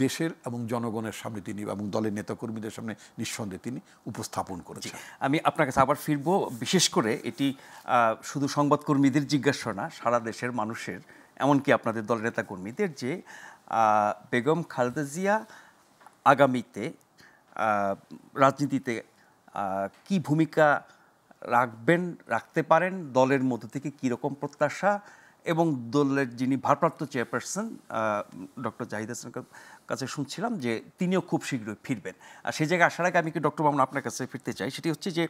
দেশের এবং জনগণের সামনে তিনি এবং দলের নেতাকর্মীদের সামনে নিঃসন্দেহে তিনি উপস্থাপন করেছেন। আমি আপনার কাছে আবার ফিরবো, বিশেষ করে এটি শুধু সংবাদকর্মীদের জিজ্ঞাসা না, সারা দেশের মানুষের, এমনকি আপনাদের দলের নেতাকর্মীদের, যে বেগম খালেদা জিয়া আগামীতে রাজনীতিতে কি ভূমিকা রাখতে পারেন, দলের মধ্য থেকে কীরকম প্রত্যাশা, এবং দলের যিনি ভারপ্রাপ্ত চেয়ারপারসন ডক্টর জাহিদ হাসানের কাছে শুনছিলাম যে তিনিও খুব শীঘ্রই ফিরবেন। আর সেই জায়গায় আসার আগে আমি কি ডক্টর মামুন আপনার কাছে ফিরতে চাই, সেটি হচ্ছে যে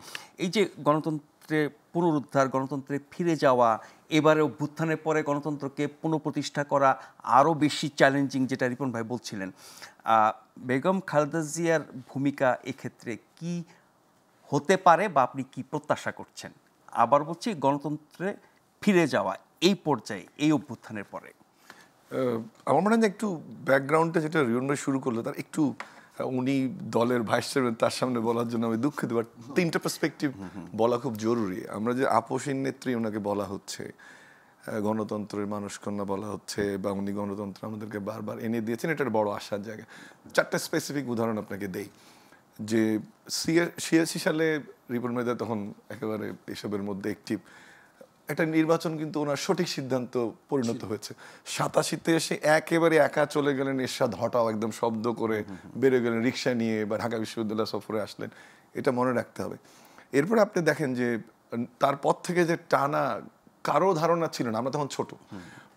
এই যে গণতন্ত্রের পুনরুদ্ধার, গণতন্ত্রে ফিরে যাওয়া, এবারে অভ্যুত্থানের পরে গণতন্ত্রকে পুনঃপ্রতিষ্ঠা করা আরও বেশি চ্যালেঞ্জিং, যেটা রিপন ভাই বলছিলেন, বেগম খালেদা জিয়ার ভূমিকা এক্ষেত্রে কি হতে পারে বা আপনি কি প্রত্যাশা করছেন? আবার বলছি, গণতন্ত্রে ফিরে যাওয়া এই পর্যায়ে, এই অভ্যুত্থানের পরে। আমার মনে হয় একটু ব্যাকগ্রাউন্ডটা যেটা রিয়ন ভাই শুরু করলো, তার একটু উনি দলের ভাইস চেয়ারম্যান, তার সামনে বলার জন্য আমি দুঃখিত, বাট 3টা পার্সপেক্টিভ বলা খুব জরুরি। আমরা যে আপসীন নেত্রী ওনাকে বলা হচ্ছে, গণতন্ত্রের মানুষকন্যা বলা হচ্ছে, বা উনি গণতন্ত্র আমাদেরকে বারবার এনে দিয়েছেন, এটার বড় আশার জায়গা। 4টা স্পেসিফিক উদাহরণ আপনাকে দেই। যে 86 সালে রিপন মেদা তখন একেবারে এসবের মধ্যে একটা নির্বাচন কিন্তু ওনার সঠিক সিদ্ধান্ত পরিণত হয়েছে। 87-তে এসে একেবারে একা চলে গেলেন, এরশাদ হঠাৎ একদম শব্দ করে বেরোয় গেলেন রিক্সা নিয়ে, বা ঢাকা বিশ্ববিদ্যালয় সফরে আসলেন, এটা মনে রাখতে হবে। এরপরে আপনি দেখেন যে তারপর থেকে যে টানা কারো ধারণা ছিল না, আমরা তখন ছোট,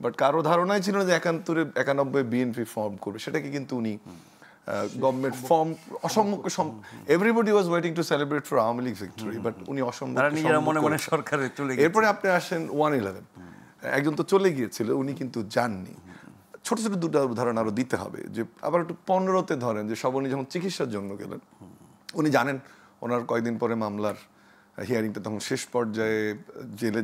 বাট কারো ধারণাই ছিল না যে 91 বিএনপি ফর্ম করবে, সেটাকে কিন্তু উনি গভর্নমেন্ট ফর্ম অসম্মুখ, everybody was waiting to celebrate for Awami League victory, but উনি অসম্মুখ সরকারে চলে গেছে। এরপরে আপনি আসেন 111, একজন তো চলে গিয়েছিল, উনি কিন্তু যাননি। ছোট ছোট 2টা উদাহরণ আরো দিতে হবে। যে আবার একটু 15-তে ধরেন যে উনি যখন চিকিৎসার জন্য গেলেন, উনি জানেন ওনার কয়েকদিন পরে মামলার হিয়ারিংটা তখন শেষ পর্যায়ে, জেলে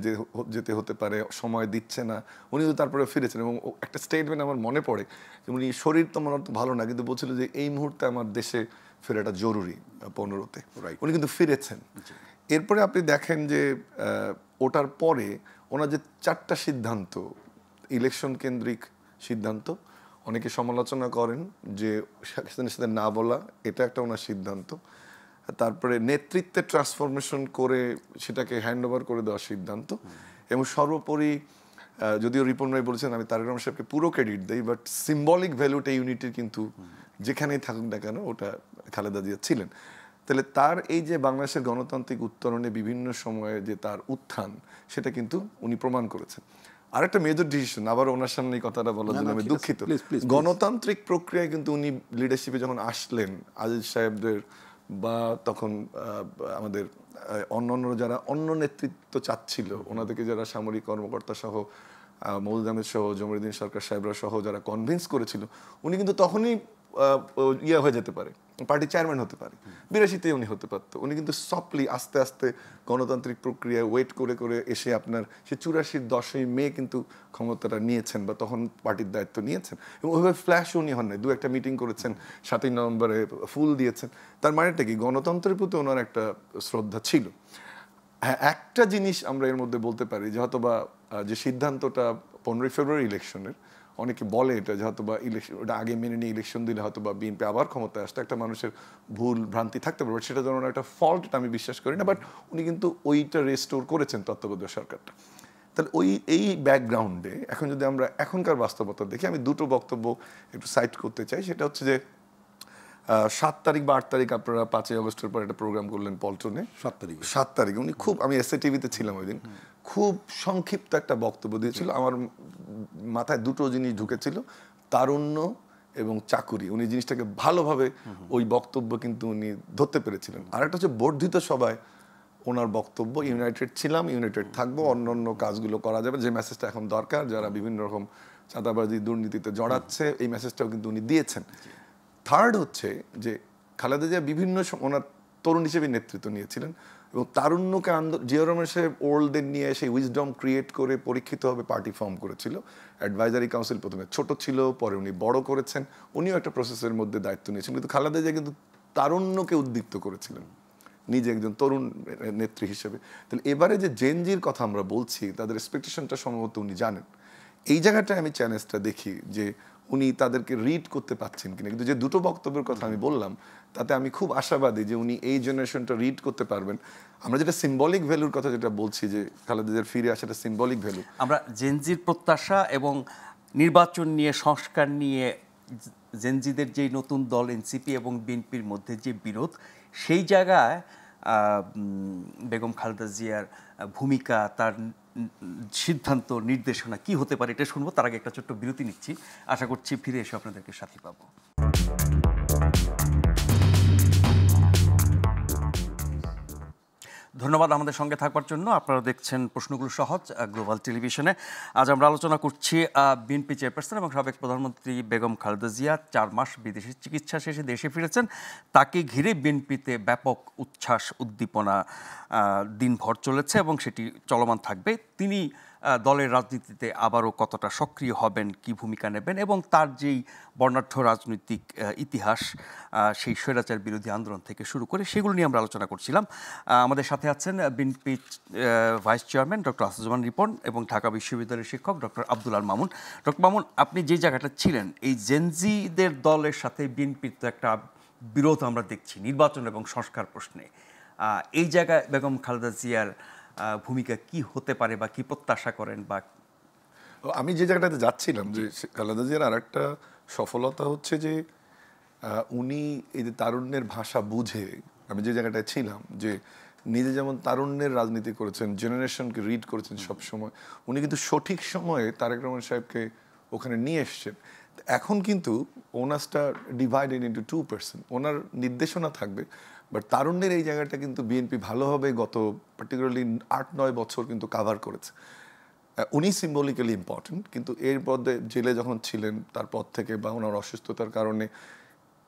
যেতে হতে পারে, সময় দিচ্ছে না, উনি তো তারপরে ফিরেছেন। এবং একটা স্টেটমেন্ট আমার মনে পড়ে যে উনি শরীর তো মনে ভালো না, কিন্তু বলছিল যে এই মুহূর্তে আমার দেশে ফেরাটা জরুরি 15-তে, উনি কিন্তু ফিরেছেন। এরপরে আপনি দেখেন যে ওটার পরে ওনার যে 4টা সিদ্ধান্ত, ইলেকশন কেন্দ্রিক সিদ্ধান্ত, অনেকে সমালোচনা করেন যে পাকিস্তানের সাথে না বলা, এটা একটা ওনার সিদ্ধান্ত। তারপরে নেতৃত্বে ট্রান্সফরমেশন করে সেটাকে হ্যান্ড ওভার করে দেওয়ার সিদ্ধান্ত, এবং সর্বোপরি যদিও রিপন ভাই বলেছেন আমি তারেক রহমান সাহেবকে পুরো ক্রেডিট দেই, বাট সিম্বলিক ভ্যালুটা ইউনিটির কিন্তু যেখানেই থাকুক না কেন ওটা খালেদা জিয়া ছিলেন। তাহলে তার এই যে বাংলাদেশের গণতান্ত্রিক উত্তরণে বিভিন্ন সময়ে যে তার উত্থান, সেটা কিন্তু উনি প্রমাণ করেছেন। আরেকটা মেজর ডিসিশন, আবার ওনার সামনে এই কথাটা বলার জন্য আমি দুঃখিত, গণতান্ত্রিক প্রক্রিয়ায় কিন্তু উনি লিডারশিপে যখন আসলেন, আজিজ সাহেবদের বা তখন আমাদের অন্য যারা অন্য নেতৃত্ব চাচ্ছিল, ওনাদেরকে যারা সামরিক কর্মকর্তা সহ মওদুদ আহমেদ সহ জমিরুদ্দিন সরকার সাহেবরা সহ যারা কনভিন্স করেছিল, উনি কিন্তু তখনই ইয়ে হয়ে যেতে পারে, পার্টি চেয়ারম্যান হতে পারে। 82-তে উনি হতে পারতো। উনি কিন্তু সফটলি আস্তে আস্তে গণতান্ত্রিক প্রক্রিয়ায় ওয়েট করে করে এসে আপনার সে 84-র 10ই মে কিন্তু ক্ষমতাটা নিয়েছেন, বা তখন পার্টির দায়িত্ব নিয়েছেন, এবং ওইভাবে ফ্ল্যাশ উনি হন নাই। 2-একটা মিটিং করেছেন, 7ই নভেম্বরে ফুল দিয়েছেন। তার মানেটা কি, গণতন্ত্রের প্রতি ওনার একটা শ্রদ্ধা ছিল। হ্যাঁ, একটা জিনিস আমরা এর মধ্যে বলতে পারি যে হয়তোবা যে সিদ্ধান্তটা 15ই ফেব্রুয়ারি ইলেকশনের, অনেকে বলে এটা যে হয়তো বা ইলেকশন ওটা আগে মেনে নিয়ে ইলেকশন দিলে হয়তো বা বিএনপি আবার ক্ষমতায় আসতে, একটা মানুষের ভুল ভ্রান্তি থাকতে পারে, সেটা যেন একটা ফল্ট, এটা আমি বিশ্বাস করি না। বাট উনি কিন্তু ওইটা রেস্টোর করেছেন তত্ত্বাবধায়ক সরকারটা। তাহলে এই ব্যাকগ্রাউন্ডে এখন যদি আমরা এখনকার বাস্তবতা দেখি, আমি দুটো বক্তব্য একটু সাইট করতে চাই। সেটা হচ্ছে যে 7 তারিখ বা 8 তারিখ আপনারা 5ই আগস্টের পর একটা প্রোগ্রাম করলেন পল্টনে। 7 তারিখ উনি খুব, আমি এসএটিভিতে ছিলাম ওই দিন, খুব সংক্ষিপ্ত একটা বক্তব্য দিয়েছিল। আমার মাথায় দুটো জিনিস ঢুকেছিল, তারুণ্য এবং চাকুরি। উনি জিনিসটাকে ভালোভাবে ওই বক্তব্য কিন্তু উনি ধরতে পেরেছিলেন। আর একটা হচ্ছে বর্ধিত সভায় ওনার বক্তব্য, ইউনাইটেড ছিলাম, ইউনাইটেড থাকবো, অন্য কাজগুলো করা যাবে, যে মেসেজটা এখন দরকার, যারা বিভিন্ন রকম চাঁদাবাজি দুর্নীতিতে জড়াচ্ছে, এই মেসেজটাও কিন্তু উনি দিয়েছেন। থার্ড হচ্ছে যে খালেদা জিয়া বিভিন্ন ওনার তরুণ হিসেবে নেতৃত্ব নিয়েছিলেন, এবং তারুণ্যকে জিয়া রহমান সাহেব ওল্ডদের নিয়ে সেই উইজডম ক্রিয়েট করে পরীক্ষিতভাবে পার্টি ফর্ম করেছিল। অ্যাডভাইজারি কাউন্সিল প্রথমে ছোট ছিল, পরে উনি বড় করেছেন, উনিও একটা প্রসেসের মধ্যে দায়িত্ব নিয়েছেন। কিন্তু খালেদা জিয়া কিন্তু তারুণ্যকে উদ্দীপ্ত করেছিলেন নিজে একজন তরুণ নেত্রী হিসেবে। তাহলে এবারে যে জেনজির কথা আমরা বলছি, তাদের এক্সপেকটেশনটা সম্ভবত উনি জানেন। এই জায়গাটায় আমি চ্যালেঞ্জটা দেখি যে উনি তাদেরকে রিড করতে পারছেন কিনা। কিন্তু যে দুটো বক্তব্যের কথা আমি বললাম, তাতে আমি খুব আশাবাদী যে উনি এই জেনারেশনটা রিড করতে পারবেন। আমরা যেটা সিম্বলিক ভ্যালুর কথা যেটা বলছি, যে খালেদা জিয়ার ফিরে আসাটা সিম্বলিক ভ্যালু, আমরা জেনজির প্রত্যাশা এবং নির্বাচন নিয়ে, সংস্কার নিয়ে জেনজিদের যে নতুন দল এনসিপি এবং বিএনপির মধ্যে যে বিরোধ, সেই জায়গায় বেগম খালেদা জিয়ার ভূমিকা, তার সিদ্ধান্ত, নির্দেশনা কি হতে পারে, এটা শুনবো। তার আগে একটা ছোট্ট বিরতি নিচ্ছি, আশা করছি ফিরে এসে আপনাদেরকে সাথে পাবো। ধন্যবাদ আমাদের সঙ্গে থাকবার জন্য। আপনারা দেখছেন প্রশ্নগুলো সহজ গ্লোবাল টেলিভিশনে। আজ আমরা আলোচনা করছি বিএনপি চেয়ারপারসন এবং সাবেক প্রধানমন্ত্রী বেগম খালেদা জিয়া 4 মাস বিদেশে চিকিৎসা শেষে দেশে ফিরেছেন। তাকে ঘিরে বিএনপিতে ব্যাপক উচ্ছ্বাস, উদ্দীপনা দিনভর চলেছে এবং সেটি চলমান থাকবে। তিনি দলের রাজনীতিতে আবারও কতটা সক্রিয় হবেন, কি ভূমিকা নেবেন, এবং তার যেই বর্ণাঢ্য রাজনৈতিক ইতিহাস, সেই স্বৈরাচার বিরোধী আন্দোলন থেকে শুরু করে, সেগুলো নিয়ে আমরা আলোচনা করছিলাম। আমাদের সাথে আছেন BNP vice chairman doctor Asifuzzaman Ripon এবং ঢাকা বিশ্ববিদ্যালয়ের শিক্ষক ডক্টর আব্দুল আল মামুন। ডক্টর মামুন, আপনি যে জায়গাটা ছিলেন, এই জেনজিদের দলের সাথে বিএনপির তো একটা বিরোধ আমরা দেখছি নির্বাচন এবং সংস্কার প্রশ্নে। এই জায়গায় বেগম খালেদা জিয়ার ভূমিকা কি হতে পারে বা কি প্রত্যাশা করেন? বা আমি যে জায়গাটাতে যাচ্ছিলাম, যে খালেদা জিয়ার আর একটা সফলতা হচ্ছে যে উনি এই যে তারুণ্যের ভাষা বুঝে, আমি যে জায়গাটায় ছিলাম, যে নিজে যেমন তারুণ্যের রাজনীতি করেছেন, জেনারেশনকে রিড করেছেন সবসময়, উনি কিন্তু সঠিক সময়ে তারেক রহমান সাহেবকে ওখানে নিয়ে এসছেন। এখন কিন্তু ওনার্সটা ডিভাইডেড ইন্টু 2%, ওনার নির্দেশনা থাকবে, বাট তারুণ্যের এই জায়গাটা কিন্তু বিএনপি ভালোভাবে গত পার্টিকুলারলি 8-9 বছর কিন্তু কাভার করেছে। উনি সিম্বলিক্যালি ইম্পর্টেন্ট, কিন্তু এর পদে জেলে যখন ছিলেন তারপর থেকে, বা ওনার অসুস্থতার কারণে,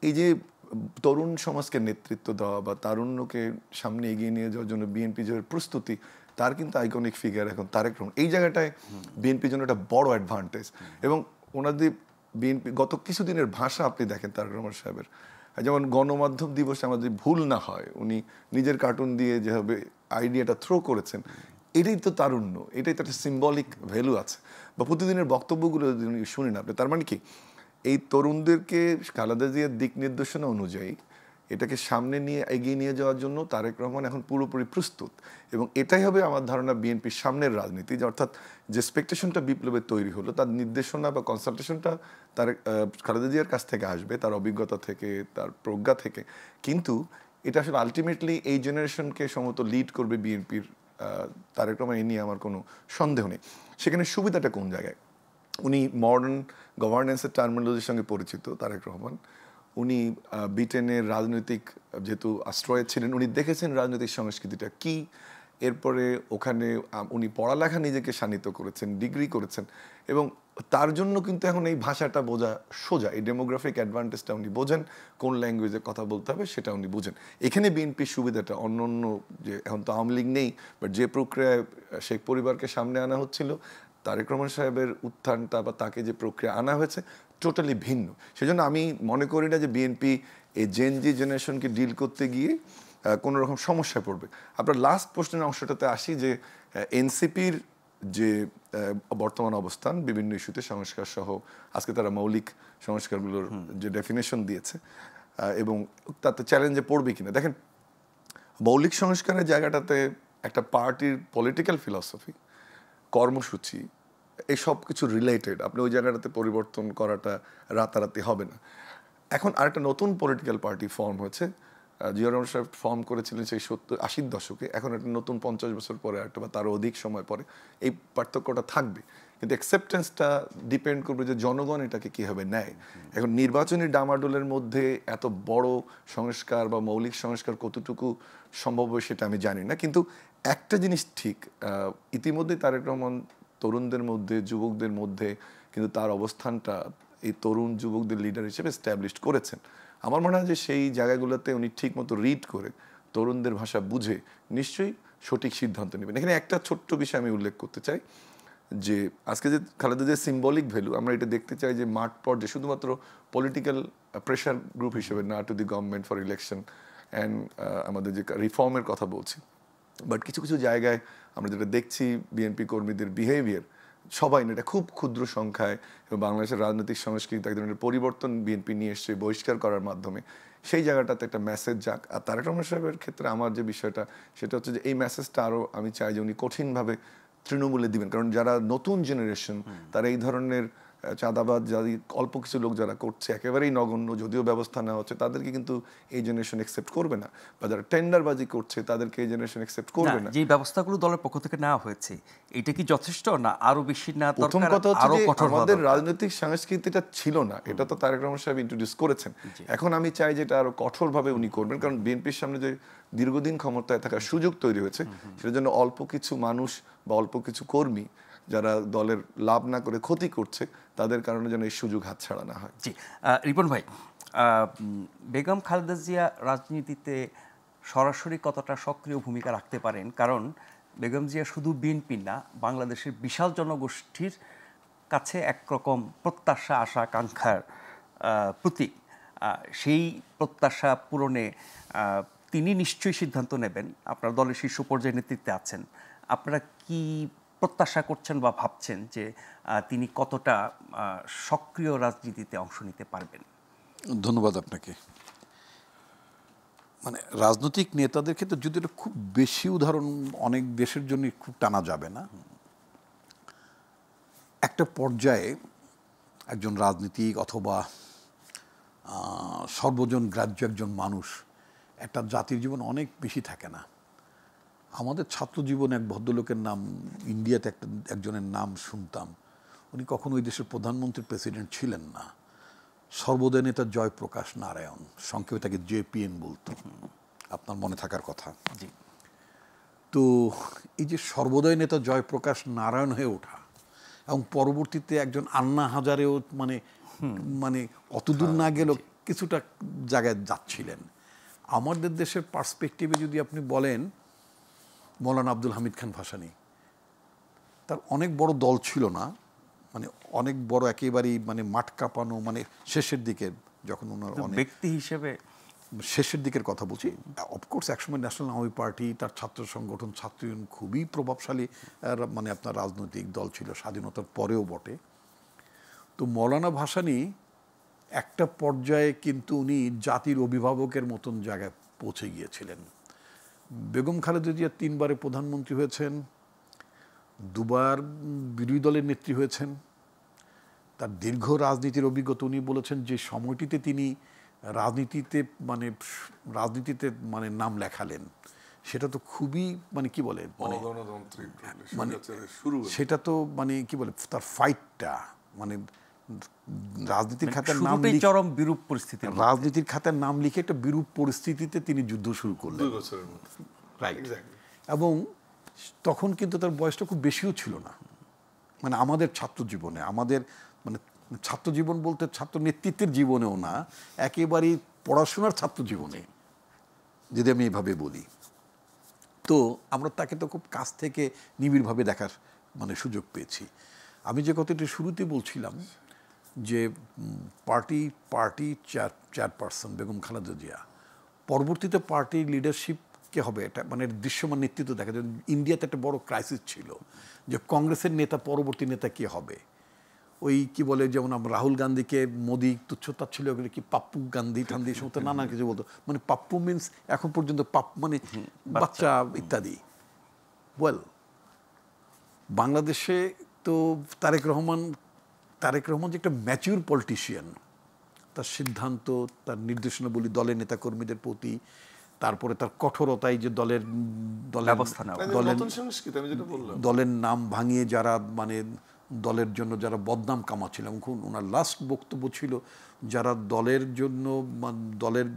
এই যে তরুণ সমাজকে নেতৃত্ব দেওয়া বা তারুণ্যকে সামনে এগিয়ে নিয়ে যাওয়ার জন্য বিএনপি যে প্রস্তুতি, তার কিন্তু আইকনিক ফিগার এখন তারেক রহমান। এই জায়গাটায় বিএনপির জন্য একটা বড় অ্যাডভান্টেজ। এবং ওনাদের বিএনপি গত কিছুদিনের ভাষা আপনি দেখেন তারেক রহমান সাহেবের, যেমন গণমাধ্যম দিবসে আমাদের ভুল না হয়, উনি নিজের কার্টুন দিয়ে যেভাবে আইডিয়াটা থ্রো করেছেন, এটাই তো তারুণ্য, এটাই তো একটা সিম্বলিক ভ্যালু আছে। বা প্রতিদিনের বক্তব্যগুলো যদি শুনেন আপনি, তার মানে কি এই তরুণদেরকে খালেদা জিয়ার দিক নির্দেশনা অনুযায়ী এটাকে সামনে নিয়ে এগিয়ে নিয়ে যাওয়ার জন্য তারেক রহমান এখন পুরোপুরি প্রস্তুত। এবং এটাই হবে আমার ধারণা বিএনপির সামনের রাজনীতি, যে অর্থাৎ যে এক্সপেকটেশনটা বিপ্লবের তৈরি হলো, তার নির্দেশনা বা কনসালটেশনটা তার খালেদা জিয়ার কাছ থেকে আসবে, তার অভিজ্ঞতা থেকে, তার প্রজ্ঞা থেকে। কিন্তু এটা আসলে আলটিমেটলি এই জেনারেশনকে সম্ভবত লিড করবে বিএনপির তারেক রহমান, এ নিয়ে আমার কোনো সন্দেহ নেই। সেখানে সুবিধাটা কোন জায়গায়? উনি মডার্ন গভর্নেন্সের টার্মিনোলজির সঙ্গে পরিচিত তারেক রহমান। উনি ব্রিটেনের রাজনৈতিক যেহেতু আশ্রয়ে ছিলেন, উনি দেখেছেন রাজনৈতিক সংস্কৃতিটা কি। এরপরে ওখানে উনি পড়ালেখা নিজেকে শানিত করেছেন, ডিগ্রি করেছেন, এবং তার জন্য কিন্তু এখন এই ভাষাটা বোঝা সোজা। এই ডেমোগ্রাফিক অ্যাডভান্টেজটা উনি বোঝেন, কোন ল্যাঙ্গুয়েজে কথা বলতে হবে সেটা উনি বোঝেন। এখানে বিএনপির সুবিধাটা অন্য যে এখন তো আওয়ামী লীগ নেই, বাট যে প্রক্রিয়ায় শেখ পরিবারকে সামনে আনা হচ্ছিল, তারেক রহমান সাহেবের উত্থানটা বা তাকে যে প্রক্রিয়া আনা হয়েছে টোটালি ভিন্ন। সেজন্য আমি মনে করি না যে বিএনপি এই জেনজি জেনারেশনকে ডিল করতে গিয়ে কোনো রকম সমস্যায় পড়বে। আপনার লাস্ট প্রশ্নের অংশটাতে আসি যে এনসিপির যে বর্তমান অবস্থান বিভিন্ন ইস্যুতে সংস্কার সহ, আজকে তারা মৌলিক সংস্কারগুলোর যে ডেফিনেশন দিয়েছে এবং তাতে চ্যালেঞ্জে পড়বে কিনা। দেখেন, মৌলিক সংস্কারের জায়গাটাতে একটা পার্টির পলিটিক্যাল ফিলসফি, কর্মসূচি, এই সব কিছু রিলেটেড। আপনি ওই জায়গাটাতে পরিবর্তন করাটা রাতারাতি হবে না। এখন আরেকটা নতুন পলিটিক্যাল পার্টি ফর্ম হয়েছে, জিয়াউর রহমান সাহেব ফর্ম করেছিলেন সেই 70-80 দশকে। এখন একটা নতুন 50 বছর পরে একটা বা তারও অধিক সময় পরে এই পার্থক্যটা থাকবে, কিন্তু অ্যাকসেপ্টেন্সটা ডিপেন্ড করবে যে জনগণ এটাকে কীভাবে নেয়। এখন নির্বাচনী ডামাডোলের মধ্যে এত বড় সংস্কার বা মৌলিক সংস্কার কতটুকু সম্ভব হবে সেটা আমি জানি না, কিন্তু একটা জিনিস ঠিক, ইতিমধ্যে তারেক রহমান তরুণদের মধ্যে, যুবকদের মধ্যে কিন্তু তার অবস্থানটা এই তরুণ যুবকদের লিডার হিসেবে এস্টাবলিশড করেছেন। আমার মনে হয় যে সেই জায়গাগুলোতে উনি ঠিক মতো রিড করে তরুণদের ভাষা বুঝে নিশ্চয়ই সঠিক সিদ্ধান্ত নেবেন। এখানে একটা ছোট্ট বিষয় আমি উল্লেখ করতে চাই, যে আজকে যে খালেদা যে সিম্বলিক ভ্যালু, আমরা এটা দেখতে চাই যে মাঠ পর্যায়ে শুধুমাত্র পলিটিক্যাল প্রেশার গ্রুপ হিসেবে না, to the government for election and আমাদের যে রিফর্মের কথা বলছি, বাট কিছু কিছু জায়গায় আমরা যেটা দেখছি বিএনপি কর্মীদের বিহেভিয়ার, সবাই না, এটা খুব ক্ষুদ্র সংখ্যায়, এবং বাংলাদেশের রাজনৈতিক সংস্কৃতি এক ধরনের পরিবর্তন বিএনপি নিয়ে এসছে বহিষ্কার করার মাধ্যমে, সেই জায়গাটাতে একটা মেসেজ যাক। আর তারেক রহমান সাহেবের ক্ষেত্রে আমার যে বিষয়টা সেটা হচ্ছে যে এই মেসেজটা আরও আমি চাই যে উনি কঠিনভাবে তৃণমূলে দিবেন, কারণ যারা নতুন জেনারেশন তারা এই ধরনের চাঁদাবাদ যারা অল্প কিছু লোক যারা করছে একেবারেই নগণ্য, যদিও ব্যবস্থা নেওয়া হচ্ছে, তাদেরকে কিন্তু এই জেনারেশন অ্যাকসেপ্ট করবে না, বা যারা টেন্ডারবাজি করছে তাদেরকে এই জেনারেশন অ্যাকসেপ্ট করবে না। যে ব্যবস্থাগুলো দলের পক্ষ থেকে নেওয়া হয়েছে এটা কি যথেষ্ট না আরো বেশি না দরকার? প্রথম কথা হচ্ছে যে আমাদের রাজনৈতিক সংস্কৃতিটা ছিল না, এটা তো তারেক রহমান সাহেব ইন্ট্রোডিউস করেছেন। এখন আমি চাই যে এটা আরো কঠোরভাবে উনি করবেন, কারণ বিএনপির সামনে যে দীর্ঘদিন ক্ষমতায় থাকার সুযোগ তৈরি হয়েছে, সেটার জন্য অল্প কিছু মানুষ বা অল্প কিছু কর্মী যারা দলের লাভ না করে ক্ষতি করছে, তাদের কারণে যেন এই সুযোগ হাতছাড়া না হয়। জি, রিপন ভাই, বেগম খালেদা জিয়া রাজনীতিতে সরাসরি কতটা সক্রিয় ভূমিকা রাখতে পারেন? কারণ বেগম জিয়া শুধু বিএনপি না, বাংলাদেশের বিশাল জনগোষ্ঠীর কাছে একরকম প্রত্যাশা, আশা, আকাঙ্ক্ষার প্রতীক। সেই প্রত্যাশা পূরণে তিনি নিশ্চয়ই সিদ্ধান্ত নেবেন। আপনার দলের শীর্ষ পর্যায়ে নেতৃত্বে আছেন, আপনারা কি প্রত্যাশা করছেন বা ভাবছেন যে তিনি কতটা সক্রিয় রাজনীতিতে অংশ নিতে পারবেন? ধন্যবাদ আপনাকে। মানে রাজনৈতিক নেতাদের ক্ষেত্রে যদি এটা খুব বেশি উদাহরণ অনেক দেশের জন্য খুব টানা যাবে না, একটা পর্যায়ে একজন রাজনীতিক অথবা সর্বজন গ্রাহ্য একজন মানুষ একটা জাতির জীবন অনেক বেশি থাকে না। আমাদের ছাত্র জীবনে এক ভদ্রলোকের নাম, ইন্ডিয়াতে একজনের নাম শুনতাম, উনি কখনো ওই দেশের প্রধানমন্ত্রী প্রেসিডেন্ট ছিলেন না, সর্বদয় নেতা জয়প্রকাশ নারায়ণ, সংক্ষেপে তাকে জেপিএন বলতো, আপনার মনে থাকার কথা। জি। তো এই যে সর্বদয় নেতা জয়প্রকাশ নারায়ণ হয়ে ওঠা এবং পরবর্তীতে একজন আন্না হাজারেও মানে মানে অতদূর না গেলেও কিছুটা জায়গায় যাচ্ছিলেন। আমাদের দেশের পার্সপেক্টিভে যদি আপনি বলেন, মৌলানা আব্দুল হামিদ খান ভাসানী, তার অনেক বড় দল ছিল না, মানে অনেক বড় একেবারেই মানে মাঠ কাঁপানো, মানে শেষের দিকে যখন ওনার ব্যক্তি হিসেবে শেষের দিকের কথা বলছি, অফকোর্স একসময় ন্যাশনাল আওয়ামী পার্টি, তার ছাত্র সংগঠন, ছাত্র ইউনিয়ন খুবই প্রভাবশালী মানে আপনার রাজনৈতিক দল ছিল, স্বাধীনতার পরেও বটে। তো মৌলানা ভাসানী একটা পর্যায়ে কিন্তু উনি জাতির অভিভাবকের মতন জায়গায় পৌঁছে গিয়েছিলেন। বেগম খালেদা জিয়া 3 বারে প্রধানমন্ত্রী হয়েছেন, 2 বার বিরোধী দলের নেত্রী হয়েছেন। তার দীর্ঘ রাজনীতির অভিজ্ঞতা, উনি বলেছেন যে সময়টিতে তিনি রাজনীতিতে মানে নাম লেখালেন, সেটা তো খুবই মানে কি বলে মানে সেটা তো মানে কি বলে তার ফাইটটা মানে রাজনীতির খাতার নাম লিখে, চরম বিরূপ পরিস্থিতি, রাজনীতির খাতার নাম লিখে একটা বিরূপ পরিস্থিতিতে তিনি যুদ্ধ শুরু করলেন, রাইট। এবং তখন কিন্তু তার বয়সটা খুব বেশিও ছিল না, মানে আমাদের ছাত্র জীবনে, আমাদের মানে ছাত্র জীবন বলতে ছাত্র নেতৃত্বের জীবনেও না, একেবারেই পড়াশোনার ছাত্র জীবনে যদি আমি এভাবে বলি। তো আমরা তাকে তো খুব কাছ থেকে নিবিড়ভাবে দেখার মানে সুযোগ পেয়েছি। আমি যে কথাটি শুরুতে বলছিলাম যে পার্টি চেয়ারপারসন বেগম খালেদা জিয়া, পরবর্তীতে পার্টির লিডারশিপ কে হবে এটা মানে দৃশ্যমান নেতৃত্ব দেখা যায়। ইন্ডিয়াতে একটা বড় ক্রাইসিস ছিল যে কংগ্রেসের নেতা পরবর্তী নেতা কে হবে। ওই কি বলে যেমন আমরা রাহুল গান্ধীকে মোদি তুচ্ছতা ছিল, ওগুলো কি পাপ্পু গান্ধী ঠান্দি সমস্ত নানা কিছু বলতো, মানে পাপ্পু মিনস এখন পর্যন্ত মানে বাচ্চা ইত্যাদি। ওয়েল, বাংলাদেশে তো তারেক রহমান যে একটা ম্যাচিউর পলিটিশিয়ান, তার সিদ্ধান্ত, তার নির্দেশনাবলী দলের নেতাকর্মীদের প্রতি, তারপরে তার কঠোরতাই যে দলের নাম ভাঙিয়ে যারা মানে দলের জন্য যারা বদনাম কামাচ্ছিল, এবং ওনার লাস্ট বক্তব্য ছিল যারা দলের জন্য দলের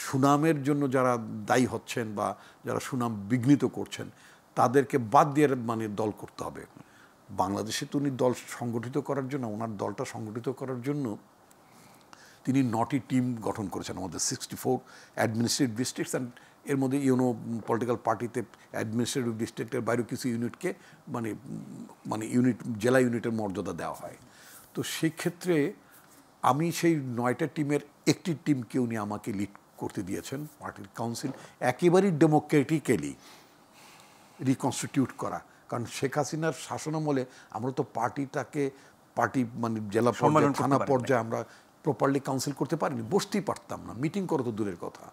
সুনামের জন্য যারা দায়ী হচ্ছেন বা যারা সুনাম বিঘ্নিত করছেন তাদেরকে বাদ দিয়ে মানে দল করতে হবে। বাংলাদেশে তো উনি দল সংগঠিত করার জন্য, ওনার দলটা সংগঠিত করার জন্য তিনি 9টি টিম গঠন করেছেন, আমাদের 64 অ্যাডমিনিস্ট্রেটিভ ডিস্ট্রিক্টস, অ্যান্ড এর মধ্যে পলিটিক্যাল পার্টিতে অ্যাডমিনিস্ট্রেটিভ ডিস্ট্রিক্টের বাইরেও কিছু ইউনিটকে মানে ইউনিট জেলা ইউনিটের মর্যাদা দেওয়া হয়। তো সেই ক্ষেত্রে আমি সেই 9টা টিমের একটি টিমকে উনি আমাকে লিড করতে দিয়েছেন। পার্টির কাউন্সিল একেবারেই ডেমোক্রেটিক্যালি রিকনস্টিটিউট করা, কারণ শেখ হাসিনার শাসনামলে আমরা তো পার্টি মানে জেলা পর্যায়ে, থানা পর্যায়ে আমরা প্রপারলি কাউন্সিল করতে পারিনি, বসতেই পারতাম না, মিটিং করা তো দূরের কথা।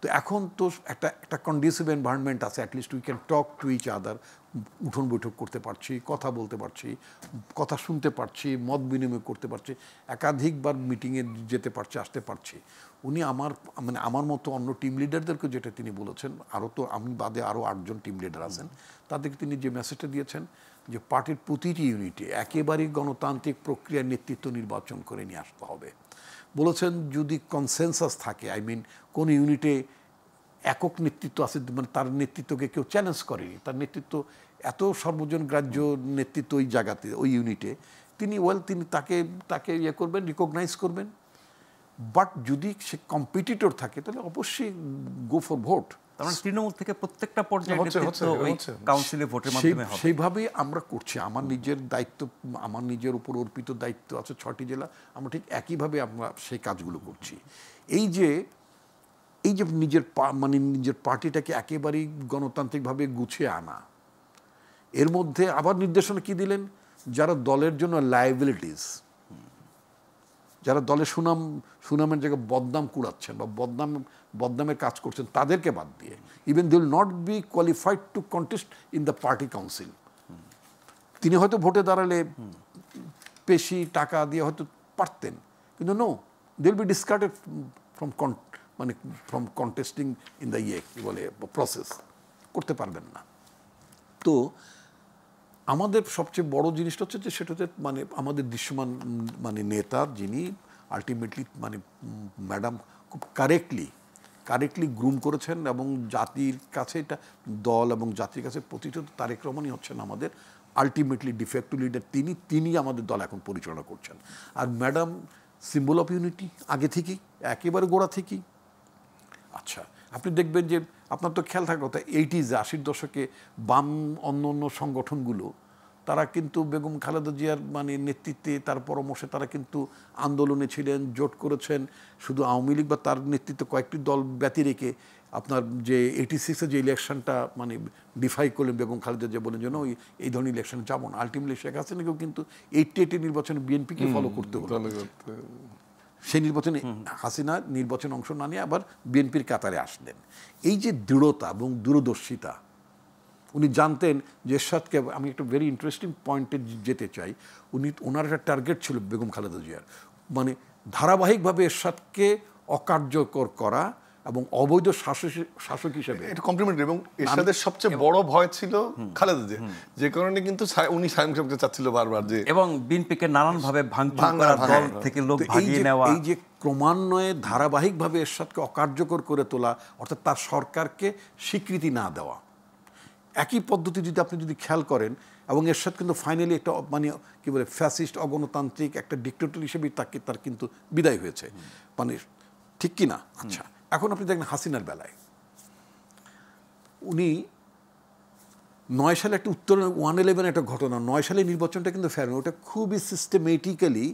তো এখন তো একটা কন্ডিসিভ এনভায়রনমেন্ট আছে, at least we can talk to each other, উঠোন বৈঠক করতে পারছি, কথা বলতে পারছি, কথা শুনতে পারছি, মত বিনিময় করতে পারছি, একাধিকবার মিটিংয়ে যেতে পারছি, আসতে পারছি। উনি আমার মতো অন্য টিম লিডারদেরকে যেটা তিনি বলেছেন, আরও তো আমি বাদে আরও 8 জন টিম লিডার আছেন, তাদেরকে তিনি যে মেসেজটা দিয়েছেন যে পার্টির প্রতিটি ইউনিটে একেবারেই গণতান্ত্রিক প্রক্রিয়ার নেতৃত্ব নির্বাচন করে নিয়ে আসতে হবে। বলেছেন যদি কনসেনসাস থাকে, কোন ইউনিটে একক নেতৃত্ব আছে, মানে তার নেতৃত্বকে কেউ চ্যালেঞ্জ করেনি, তার নেতৃত্ব এত সর্বজন গ্রাহ্য নেতৃত্ব ওই জায়গাতে, ওই ইউনিটে তিনি তাকে ইয়ে করবেন, রিকগনাইজ করবেন। বাট যদি সে কম্পিটিটর থাকে তাহলে অবশ্যই গো ফর ভোট। তৃণমূল থেকে প্রত্যেকটা পর্যায়ে কাউন্সিলে ভোটের মাধ্যমে হবে, সেইভাবেই আমরা করছি। আমার নিজের দায়িত্ব, আমার নিজের উপর অর্পিত দায়িত্ব আছে 6টি জেলা, আমরা ঠিক একইভাবে আমরা সেই কাজগুলো করছি। এই যে নিজের পার্টিটাকে একেবারেই গণতান্ত্রিকভাবে গুছিয়ে আনা, এর মধ্যে আবার নির্দেশনা কি দিলেন, যারা দলের জন্য লায়াবিলিটিস, যারা দলের সুনামের জায়গায় বদনাম কুড়াচ্ছেন বা বদনামের কাজ করছেন, তাদেরকে বাদ দিয়ে, even they will not be qualified to contest in the party council. তিনি হয়তো ভোটে দাঁড়ালে বেশি টাকা দিয়ে হয়তো পারতেন, কিন্তু no, they will be discarded from contesting in the কি বলে প্রসেস, করতে পারবেন না। তো আমাদের সবচেয়ে বড় জিনিসটা হচ্ছে যে সেটাতে মানে আমাদের দৃশ্যমান মানে নেতা, যিনি আলটিমেটলি মানে ম্যাডাম খুব কারেক্টলি গ্রুম করেছেন, এবং জাতির কাছে এটা দল এবং জাতির কাছে প্রতিষ্ঠিত তারেক রহমানই হচ্ছেন আমাদের আলটিমেটলি ডিফেক্টিভ লিডার। তিনি আমাদের দল এখন পরিচালনা করছেন। আর ম্যাডাম সিম্বল অফ ইউনিটি আগে থেকেই, একেবারে গোড়া থেকেই। আচ্ছা, আপনি দেখবেন যে আপনার তো খেয়াল থাকার কথা, 80s 80 দশকে বাম অন্য সংগঠনগুলো তারা কিন্তু বেগম খালেদা জিয়ার মানে নেতৃত্বে তার পরামর্শে তারা কিন্তু আন্দোলনে ছিলেন, জোট করেছেন। শুধু আওয়ামী লীগ বা তার নেতৃত্বে কয়েকটি দল ব্যতি রেখে আপনার যে 86-এ যে ইলেকশনটা মানে ডিফাই করলেন বেগম খালেদা জিয়া, বলেন যেন এই ধরনের ইলেকশন যাবো না। আলটিমেটলি শেখ হাসিনাকেও কিন্তু 88 নির্বাচনে বিএনপিকে ফলো করতে হলো। সেই নির্বাচনে হাসিনা নির্বাচনে অংশ না নিয়ে আবার বিএনপির কাতারে আসলেন। এই যে দৃঢ়তা এবং দূরদর্শিতা, উনি জানতেন যে এরশাদকে, আমি একটা ভেরি ইন্টারেস্টিং পয়েন্টে যেতে চাই, ওনার একটা টার্গেট ছিল বেগম খালেদা জিয়ার, মানে ধারাবাহিকভাবে এরশাদকে অকার্যকর করা এবং অবৈধ শাসক হিসেবে এটা কমপ্লিমেন্টারি। এবং এরশাদের সবচেয়ে বড় ভয় ছিল খালেদা জিয়া, যে কারণে কিন্তু উনি সায়েম সাহেবকে চাচ্ছিল বারবার যে, এবং বিএনপিকে নানানভাবে ভাঙচুর করা, দল থেকে লোক ভাগিয়ে নেওয়া। এই যে ক্রমান্বয়ে ধারাবাহিকভাবে এরশাদকে অকার্যকর করে তোলা, অর্থাৎ তার সরকারকে স্বীকৃতি না দেওয়া, একই পদ্ধতি যদি আপনি যদি খেয়াল করেন, এবং এরশাদ কিন্তু ফাইনালি একটা মানে কি বলে ফ্যাসিস্ট, অগণতান্ত্রিক একটা ডিক্টেটর হিসেবেই তার কিন্তু বিদায় হয়েছে, মানে ঠিক কি না? আচ্ছা, এখন আপনি দেখেন হাসিনার বেলায় উনি 9 সালে একটা উত্তর 111 একটা ঘটনা, 9 সালে নির্বাচনটা কিন্তু ফেরেন, ওটা খুবই সিস্টেমেটিক্যালি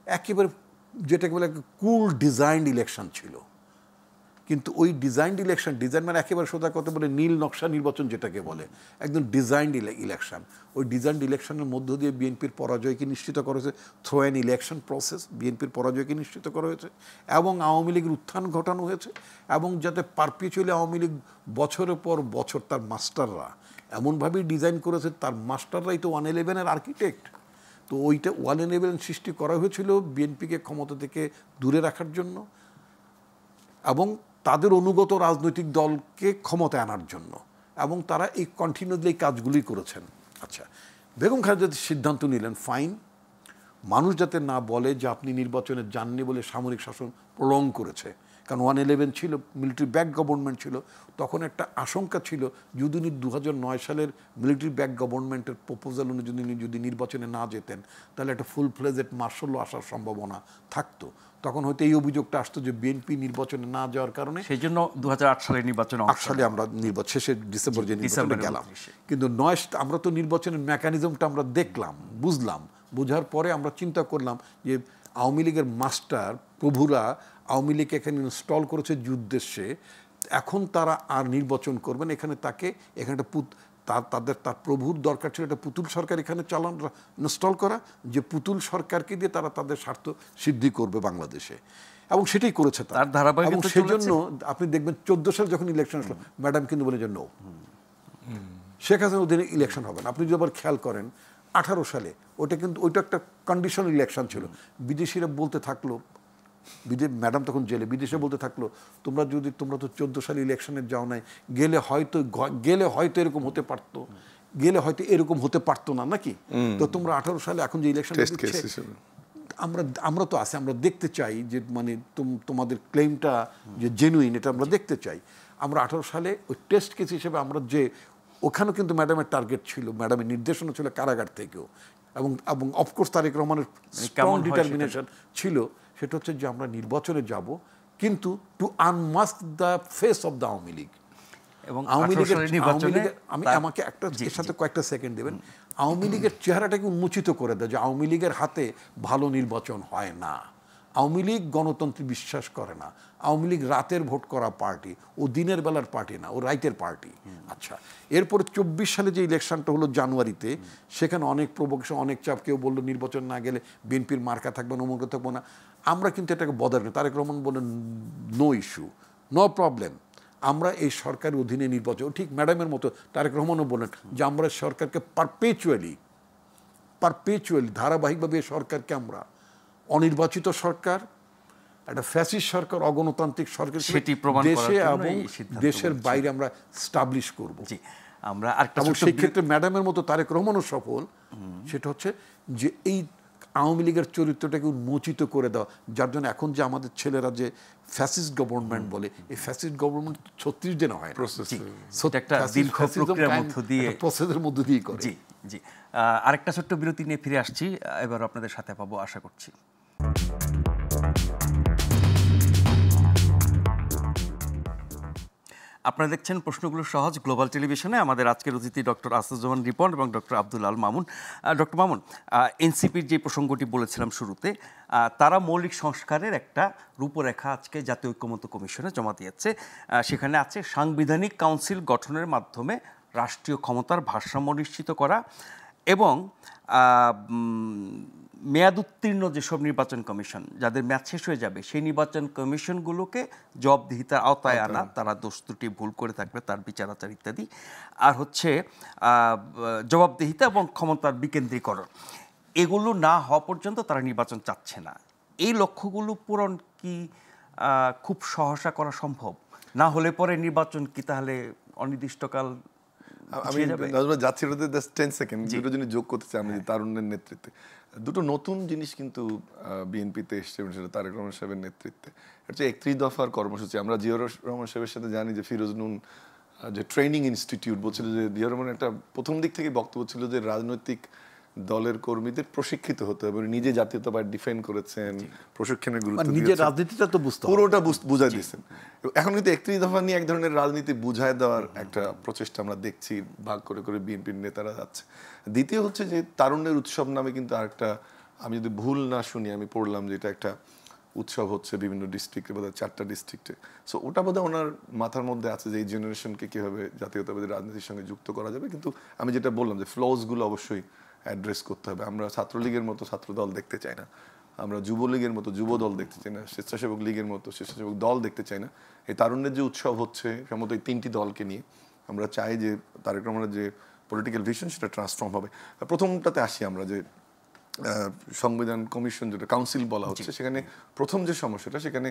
একেবারে যেটাকে বলে কুল ডিজাইনড ইলেকশন ছিল। কিন্তু ওই ডিজাইনড ইলেকশন, ডিজাইন মানে একেবারে সোজা কথা বলে নীল নকশা নির্বাচন যেটাকে বলে, একদম ডিজাইনড ইলেকশন। ওই ডিজাইনড ইলেকশনের মধ্য দিয়ে বিএনপির পরাজয়কে নিশ্চিত করা হয়েছে, থ্রো অ্যান ইলেকশন প্রসেস, বিএনপির পরাজয়কে নিশ্চিত করা হয়েছে এবং আওয়ামী লীগের উত্থান ঘটানো হয়েছে। এবং যাতে পারপিচুয়ালি আওয়ামী লীগ বছরের পর বছর, তার মাস্টাররা এমনভাবেই ডিজাইন করেছে, তার মাস্টাররাই তো 111-এর আর্কিটেক্ট। তো ওইটা 111 সৃষ্টি করা হয়েছিল বিএনপিকে ক্ষমতা থেকে দূরে রাখার জন্য এবং তাদের অনুগত রাজনৈতিক দলকে ক্ষমতায় আনার জন্য, এবং তারা এই কন্টিনিউসলি এই কাজগুলি করেছেন। আচ্ছা, বেগম খালেদা সিদ্ধান্ত নিলেন, ফাইন, মানুষ যাতে না বলে যে আপনি নির্বাচনে যাননি বলে সামরিক শাসন প্রলং করেছে, কারণ 111 ছিল, মিলিটারি ব্যাক গভর্নমেন্ট ছিল। তখন একটা আশঙ্কা ছিল যদি উনি 2009 সালের মিলিটারি ব্যাক গভর্নমেন্টের প্রপোজাল অনুযায়ী যদি নির্বাচনে না যেতেন, তাহলে একটা ফুল ফ্লেজেড মার্শাল ল আসার সম্ভাবনা থাকতো। তখন হয়তো এই অভিযোগটা আসতো যে বিএনপি নির্বাচনে না যাওয়ার কারণে, সেই জন্য 2008 সালের নির্বাচনে 8 সালে আমরা নির্বাচন শেষে ডিসেম্বর যে নির্বাচনে গেলাম, কিন্তু 9 আমরা তো নির্বাচনের মেকানিজমটা আমরা দেখলাম, বুঝলাম, বোঝার পরে আমরা চিন্তা করলাম যে আওয়ামী লীগের মাস্টার প্রভুরা আওয়ামী লীগ এখানে ইনস্টল করেছে যে উদ্দেশ্যে, এখন তারা আর নির্বাচন করবেন, এখানে একটা তার প্রভুর দরকার ছিল একটা পুতুল সরকার এখানে ইনস্টল করা, যে পুতুল সরকারকে দিয়ে তারা তাদের স্বার্থ সিদ্ধি করবে বাংলাদেশে, এবং সেটাই করেছে তার ধারাবাহিক। এবং সেই জন্য আপনি দেখবেন 14 সালে যখন ইলেকশন আসলো, ম্যাডাম কিন্তু বলে যে নো, শেখ হাসিনার অধীনে ইলেকশন হবে না। আপনি যদি আবার খেয়াল করেন 18 সালে ওইটা একটা কন্ডিশনাল ইলেকশন ছিল, বিদেশিরা বলতে থাকলো, ম্যাডাম তখন জেলে, বিদেশে বলতে থাকলো তোমরা তো 14 সালে ইলেকশনে যাও নাই, গেলে হয়তো এরকম হতে পারতো, গেলে হয়তো এরকম হতে পারতো না নাকি? তো তোমরা 18 সালে এখন যে ইলেকশন আমরা তো আছি, আমরা দেখতে চাই যে মানে তোমাদের ক্লেমটা যে জেনুইন, এটা আমরা দেখতে চাই। আমরা 18 সালে ওই টেস্ট কেস হিসেবে আমরা যে ওখানেও কিন্তু ম্যাডামের টার্গেট ছিল, ম্যাডামের নির্দেশনা ছিল কারাগার থেকেও, এবং অফকোর্স তারেক রহমানের স্ট্রং ডিটারমিনেশন ছিল, সেটা হচ্ছে যে আমরা নির্বাচনে যাব, কিন্তু to unmask the face of the Awami League. এবং আওয়ামী লীগের আমাকে একটা এর সাথে কয়েকটা সেকেন্ড দেবেন, আওয়ামী লীগের চেহারাটাকে উন্মোচিত করে দেয় যে আওয়ামী লীগের হাতে ভালো নির্বাচন হয় না, আওয়ামী লীগ গণতন্ত্রে বিশ্বাস করে না, আওয়ামী লীগ রাতের ভোট করা পার্টি, ও দিনের বেলার পার্টি না, ও রাইতের পার্টি। আচ্ছা, এরপরে 24 সালে যে ইলেকশনটা হলো জানুয়ারিতে, সেখানে অনেক প্রভোকেশন, অনেক চাপ, কেউ বললো নির্বাচন না গেলে বিএনপির মার্কা থাকবে না, অমুক থাকবো না। আমরা কিন্তু এটাকে বদার করি। তারেক রহমান বললেন নো ইস্যু, নো প্রবলেম, আমরা এই সরকারের অধীনে নির্বাচন, ঠিক ম্যাডামের মতো তারেক রহমানও বললেন যে আমরা সরকারকে পারপেচুয়ালি ধারাবাহিকভাবে এই সরকারকে আমরা অনির্বাচিত সরকার, একটা ফ্যাসিস্ট সরকার, অগণতান্ত্রিক সরকার দেশে এবং দেশের বাইরে আমরা স্টাবলিশ করবো। আমরা এবং সেই ক্ষেত্রে ম্যাডামের মতো তারেক রহমানও সফল, সেটা হচ্ছে যে এই আওয়ামী লীগের চরিত্রটাকে উন্মোচিত করে দেওয়া, যার জন্য এখন যে আমাদের ছেলেরা যে ফ্যাসিস্ট গভর্নমেন্ট বলে, এই ফ্যাসিস্ট গভর্নমেন্ট 36 দিনে হয় না, একটা দীর্ঘ প্রক্রিয়ার মধ্য দিয়ে, প্রসেসের মধ্য দিয়ে করে। জি জি, আরেকটা ছোট্ট বিরতি নিয়ে ফিরে আসছি, এবার আপনাদের সাথে পাবো আশা করছি। আপনারা দেখছেন প্রশ্নগুলো সহজ গ্লোবাল টেলিভিশনে। আমাদের আজকের অতিথি ডক্টর আসাদুজ্জামান রিপন এবং ডক্টর আব্দুল আল মামুন। ডক্টর মামুন, এনসিপির যে প্রসঙ্গটি বলেছিলাম শুরুতে, তারা মৌলিক সংস্কারের একটা রূপরেখা আজকে জাতীয় ঐক্যমত্য কমিশনে জমা দিয়েছে। সেখানে আছে সাংবিধানিক কাউন্সিল গঠনের মাধ্যমে রাষ্ট্রীয় ক্ষমতার ভারসাম্য নিশ্চিত করা এবং মেয়াদ উত্তীর্ণ যেসব নির্বাচন কমিশন, যাদের মেয়াদ শেষ হয়ে যাবে, সেই নির্বাচন কমিশনগুলোকে জবাবদিহিতার আওতায় আনা, তারা দোষ ত্রুটি ভুল করে থাকবে তার বিচার আচার ইত্যাদি। আর হচ্ছে জবাবদিহিতা এবং ক্ষমতার বিকেন্দ্রীকরণ, এগুলো না হওয়া পর্যন্ত তারা নির্বাচন চাচ্ছে না। এই লক্ষ্যগুলো পূরণ কি খুব সহসা করা সম্ভব? না হলে পরে নির্বাচন কি তাহলে অনির্দিষ্টকাল? আমি যাচ্ছি 10 সেকেন্ড দুটো জিনিস যোগ করতে চাই। আমি তারুণ্যের নেতৃত্বে দুটো নতুন জিনিস কিন্তু বিএনপিতে এসছে, সেটা তারেক রহমান সাহেবের নেতৃত্বে। এটা হচ্ছে 31 দফার কর্মসূচি। আমরা জিয়াউর রহমান সাহেবের সাথে জানি যে ফিরোজ নুন যে ট্রেনিং ইনস্টিটিউট বলছিল, যে জিয়াউর রহমান একটা প্রথম দিক থেকে বক্তব্য ছিল যে রাজনৈতিক দলের কর্মীদের প্রশিক্ষিত হতে হবে। নিজে জাতীয়তাবাদ ডিফেন্ড করেছেন, প্রশিক্ষণের গুরুত্ব নিজের রাজনীতিটা তো বুঝতে পুরোটা বুঝাই দিয়েছেন। এখন কিন্তু 31 দফা নিয়ে এক ধরনের রাজনীতি বুঝায় দেওয়ার একটা প্রচেষ্টা আমরা দেখছি, ভাগ করে করে বিএনপির নেতারা যাচ্ছে। দ্বিতীয় হচ্ছে যে তারুণ্যের উৎসব নামে কিন্তু আরেকটা, আমি যদি ভুল না শুনি, আমি পড়লাম যে এটা একটা উৎসব হচ্ছে বিভিন্ন ডিস্ট্রিক্টে, বোধহয় 4টা ডিস্ট্রিক্টে। সো ওটা বোধহয় ওনার মাথার মধ্যে আছে যে এই জেনারেশনকে কীভাবে জাতীয়তাবাদী রাজনীতির সঙ্গে যুক্ত করা যাবে। কিন্তু আমি যেটা বললাম যে ফ্লসগুলো অবশ্যই অ্যাড্রেস করতে হবে। আমরা ছাত্রলীগের মতো ছাত্র দল দেখতে চাই না, আমরা যুবলীগের মতো যুব দল দেখতে চাই না, স্বেচ্ছাসেবক লীগের মতো স্বেচ্ছাসেবক দল দেখতে চাই না। এই তারুণ্যের যে উৎসব হচ্ছে সম্ভবত এই 3টি দলকে নিয়ে, আমরা চাই যে তারেক রহমানের যে পলিটিক্যাল ভিশন সেটা ট্রান্সফর্ম হবে। প্রথমটাতে আসি আমরা, যে সংবিধান কমিশন যেটা কাউন্সিল বলা হচ্ছে, সেখানে প্রথম যে সমস্যাটা, সেখানে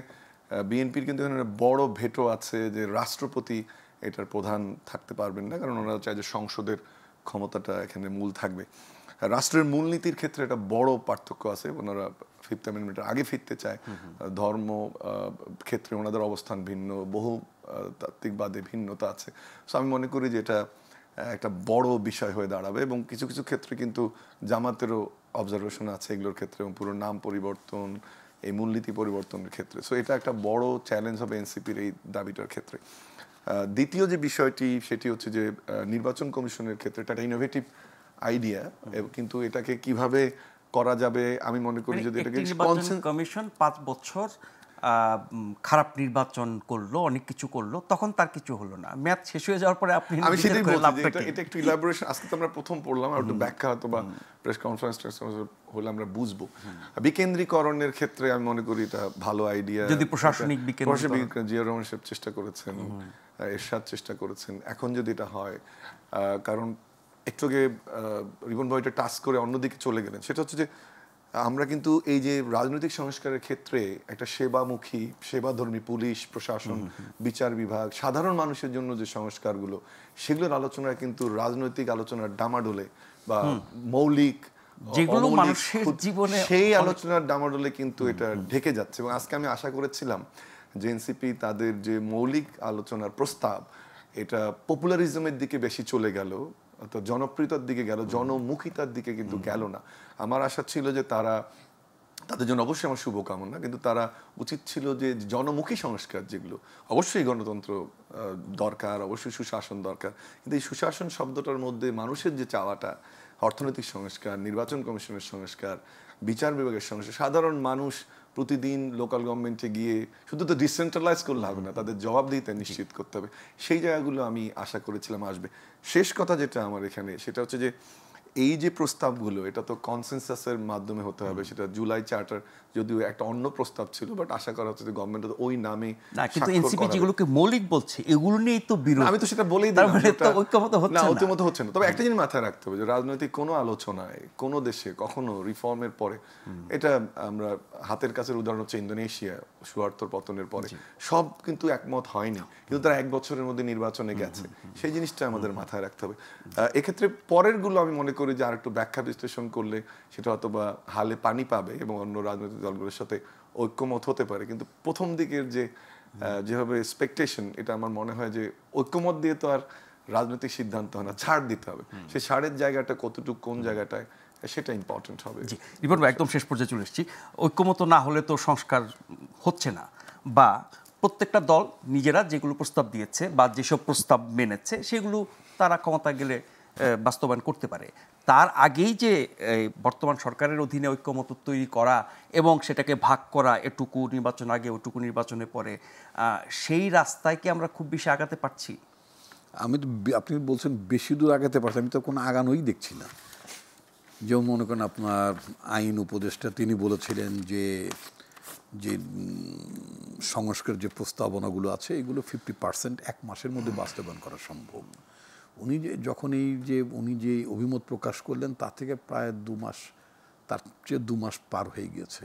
বিএনপির কিন্তু এখানে বড় ভেটো আছে যে রাষ্ট্রপতি এটার প্রধান থাকতে পারবেন না, কারণ ওনারা চায় যে সংসদের ক্ষমতাটা এখানে মূল থাকবে। রাষ্ট্রের মূলনীতির ক্ষেত্রে একটা বড় পার্থক্য আছে, ওনারা 5th অ্যামেন্ডমেন্টের আগে ফিরতে চায়। ধর্ম ক্ষেত্রে ওনাদের অবস্থান ভিন্ন, বহু তাত্ত্বিকবাদে ভিন্নতা আছে। সো আমি মনে করি যে এটা একটা বড় বিষয় হয়ে দাঁড়াবে এবং কিছু কিছু ক্ষেত্রে কিন্তু জামাতেরও অবজারভেশন আছে এগুলোর ক্ষেত্রে, এবং পুরো নাম পরিবর্তন, এই মূলনীতি পরিবর্তনের ক্ষেত্রে। সো এটা একটা বড় চ্যালেঞ্জ হবে এনসিপির এই দাবিটার ক্ষেত্রে। দ্বিতীয় যে বিষয়টি সেটি হচ্ছে যে নির্বাচন কমিশনের ক্ষেত্রে এটা একটা ইনোভেটিভ আইডিয়া, কিন্তু এটাকে কিভাবে করা যাবে আমি মনে করি যদি এটাকে কমিশন 5 বছর খারাপ নির্বাচন করলো, অনেক কিছু করলো, তখন তার কিছু হলো না, মেয়াদ শেষ হয়ে যাওয়ার পরে আপনি, আমি সেটাই বলছি এটা একটু ইলাবোরেশন আজকে তো আমরা প্রথম পড়লাম, আর একটু ব্যাখ্যা হয়তো বা প্রেস কনফারেন্স হলে আমরা বুঝবো। বিকেন্দ্রীকরণের ক্ষেত্রে আমি মনে করি এটা ভালো আইডিয়া, যদি প্রশাসনিক বিকেন্দ্রীকরণ জিয়াউর রহমান সাহেব চেষ্টা করেছেন, এরশাদ চেষ্টা করেছেন, এখন যদি এটা হয়, কারণ একটু আগে রিপন ভাই টাস্ক করে অন্যদিকে চলে গেলেন, সেটা হচ্ছে যে আমরা কিন্তু এই যে রাজনৈতিক সংস্কারের ক্ষেত্রে একটা সেবামুখী, সেবাধর্মী পুলিশ প্রশাসন, বিচার বিভাগ, সাধারণ মানুষের জন্য যে সংস্কারগুলো, সেগুলোর আলোচনায় কিন্তু রাজনৈতিক আলোচনার ডামাডোলে বা মৌলিক যেগুলো মানুষের জীবনে, সেই আলোচনার ডামাডোলে কিন্তু এটা ঢেকে যাচ্ছে। এবং আজকে আমি আশা করেছিলাম যে এনসিপি তাদের যে মৌলিক আলোচনার প্রস্তাব, এটা পপুলারিজমের দিকে বেশি চলে গেল, তো জনপ্রিয়তার দিকে গেল, জনমুখিতার দিকে কিন্তু গেল না। আমার আশা ছিল যে তাদের জন্য অবশ্যই আমার শুভকামনা, কিন্তু তারা উচিত ছিল যে জনমুখী সংস্কার যেগুলো, অবশ্যই গণতন্ত্র দরকার, অবশ্যই সুশাসন দরকার, কিন্তু এই সুশাসন শব্দটার মধ্যে মানুষের যে চাওয়াটা, অর্থনৈতিক সংস্কার, নির্বাচন কমিশনের সংস্কার, বিচার বিভাগের সংস্কার, সাধারণ মানুষ প্রতিদিন লোকাল গভর্নমেন্টে গিয়ে শুধু তো ডিসেন্ট্রালাইজ করলে হবে না, তাদের জবাবদিহিতা নিশ্চিত করতে হবে, সেই জায়গাগুলো আমি আশা করেছিলাম আসবে। শেষ কথা যেটা আমার এখানে, সেটা হচ্ছে যে এই যে প্রস্তাবগুলো, এটা তো কনসেনসাসের মাধ্যমে হতে হবে। সেটা জুলাই চার্টার যদিও একটা অন্য প্রস্তাব ছিল, বাট আশা করা হচ্ছে যে গভর্নমেন্ট ওই নামে, কিন্তু এনসিপি যেগুলোকে মৌলিক বলছে এগুলো নিয়েই তো বিরোধ। আমি তো সেটা বলেই দিলাম, ঐক্যমত হচ্ছে না। তবে একটা জিনিস মাথায় রাখতে হবে যে রাজনৈতিক কোনো আলোচনায় কোনো দেশে কখনো রিফর্মের পরে, এটা আমরা হাতের কাছের উদাহরণ হচ্ছে ইন্দোনেশিয়া, সুহার্তোর পতনের পরে সব কিন্তু একমত হয়নি, কিন্তু তারা 1 বছরের মধ্যে নির্বাচনে গেছে। সেই জিনিসটা আমাদের মাথায় রাখতে হবে। এক্ষেত্রে পরের গুলো আমি মনে করি যে আর একটু ব্যাখ্যা বিশ্লেষণ করলে সেটা হয়তো বা হালে পানি পাবে এবং অন্য রাজনৈতিক দলগুলোর সাথে ঐক্যমত হতে পারে। কিন্তু প্রথম দিকের যেভাবে এক্সপেকটেশন, এটা আমার মনে হয় যে ঐক্যমত দিয়ে তো আর রাজনৈতিক সিদ্ধান্ত হয় না, ছাড় দিতে হবে। সেই ছাড়ের জায়গাটা কতটুকু, কোন জায়গাটায়, সেটা ইম্পর্টেন্ট হবে। রিপন ভাই, একদম শেষ পর্যায়ে চলে এসেছি। ঐক্যমত না হলে তো সংস্কার হচ্ছে না, বা প্রত্যেকটা দল নিজেরা যেগুলো প্রস্তাব দিয়েছে বা যেসব প্রস্তাব মেনেছে সেগুলো তারা ক্ষমতা গেলে বাস্তবায়ন করতে পারে। তার আগেই যে বর্তমান সরকারের অধীনে ঐক্যমত তৈরি করা এবং সেটাকে ভাগ করা, এটুকু নির্বাচন আগে ওটুকু নির্বাচনে পরে, সেই রাস্তায় কি আমরা খুব বেশি আগাতে পারছি? আমি তো, আপনি বলছেন বেশি দূর আগাতে পারছি, আমি তো কোনো আগানোই দেখছি না। যেমন মনে করেন আপনার আইন উপদেষ্টা তিনি বলেছিলেন যে সংস্কার যে প্রস্তাবনাগুলো আছে এগুলো 50% 1 মাসের মধ্যে বাস্তবায়ন করা সম্ভব। উনি উনি যে অভিমত প্রকাশ করলেন তার থেকে প্রায় 2 মাস, তার চেয়ে 2 মাস পার হয়ে গিয়েছে।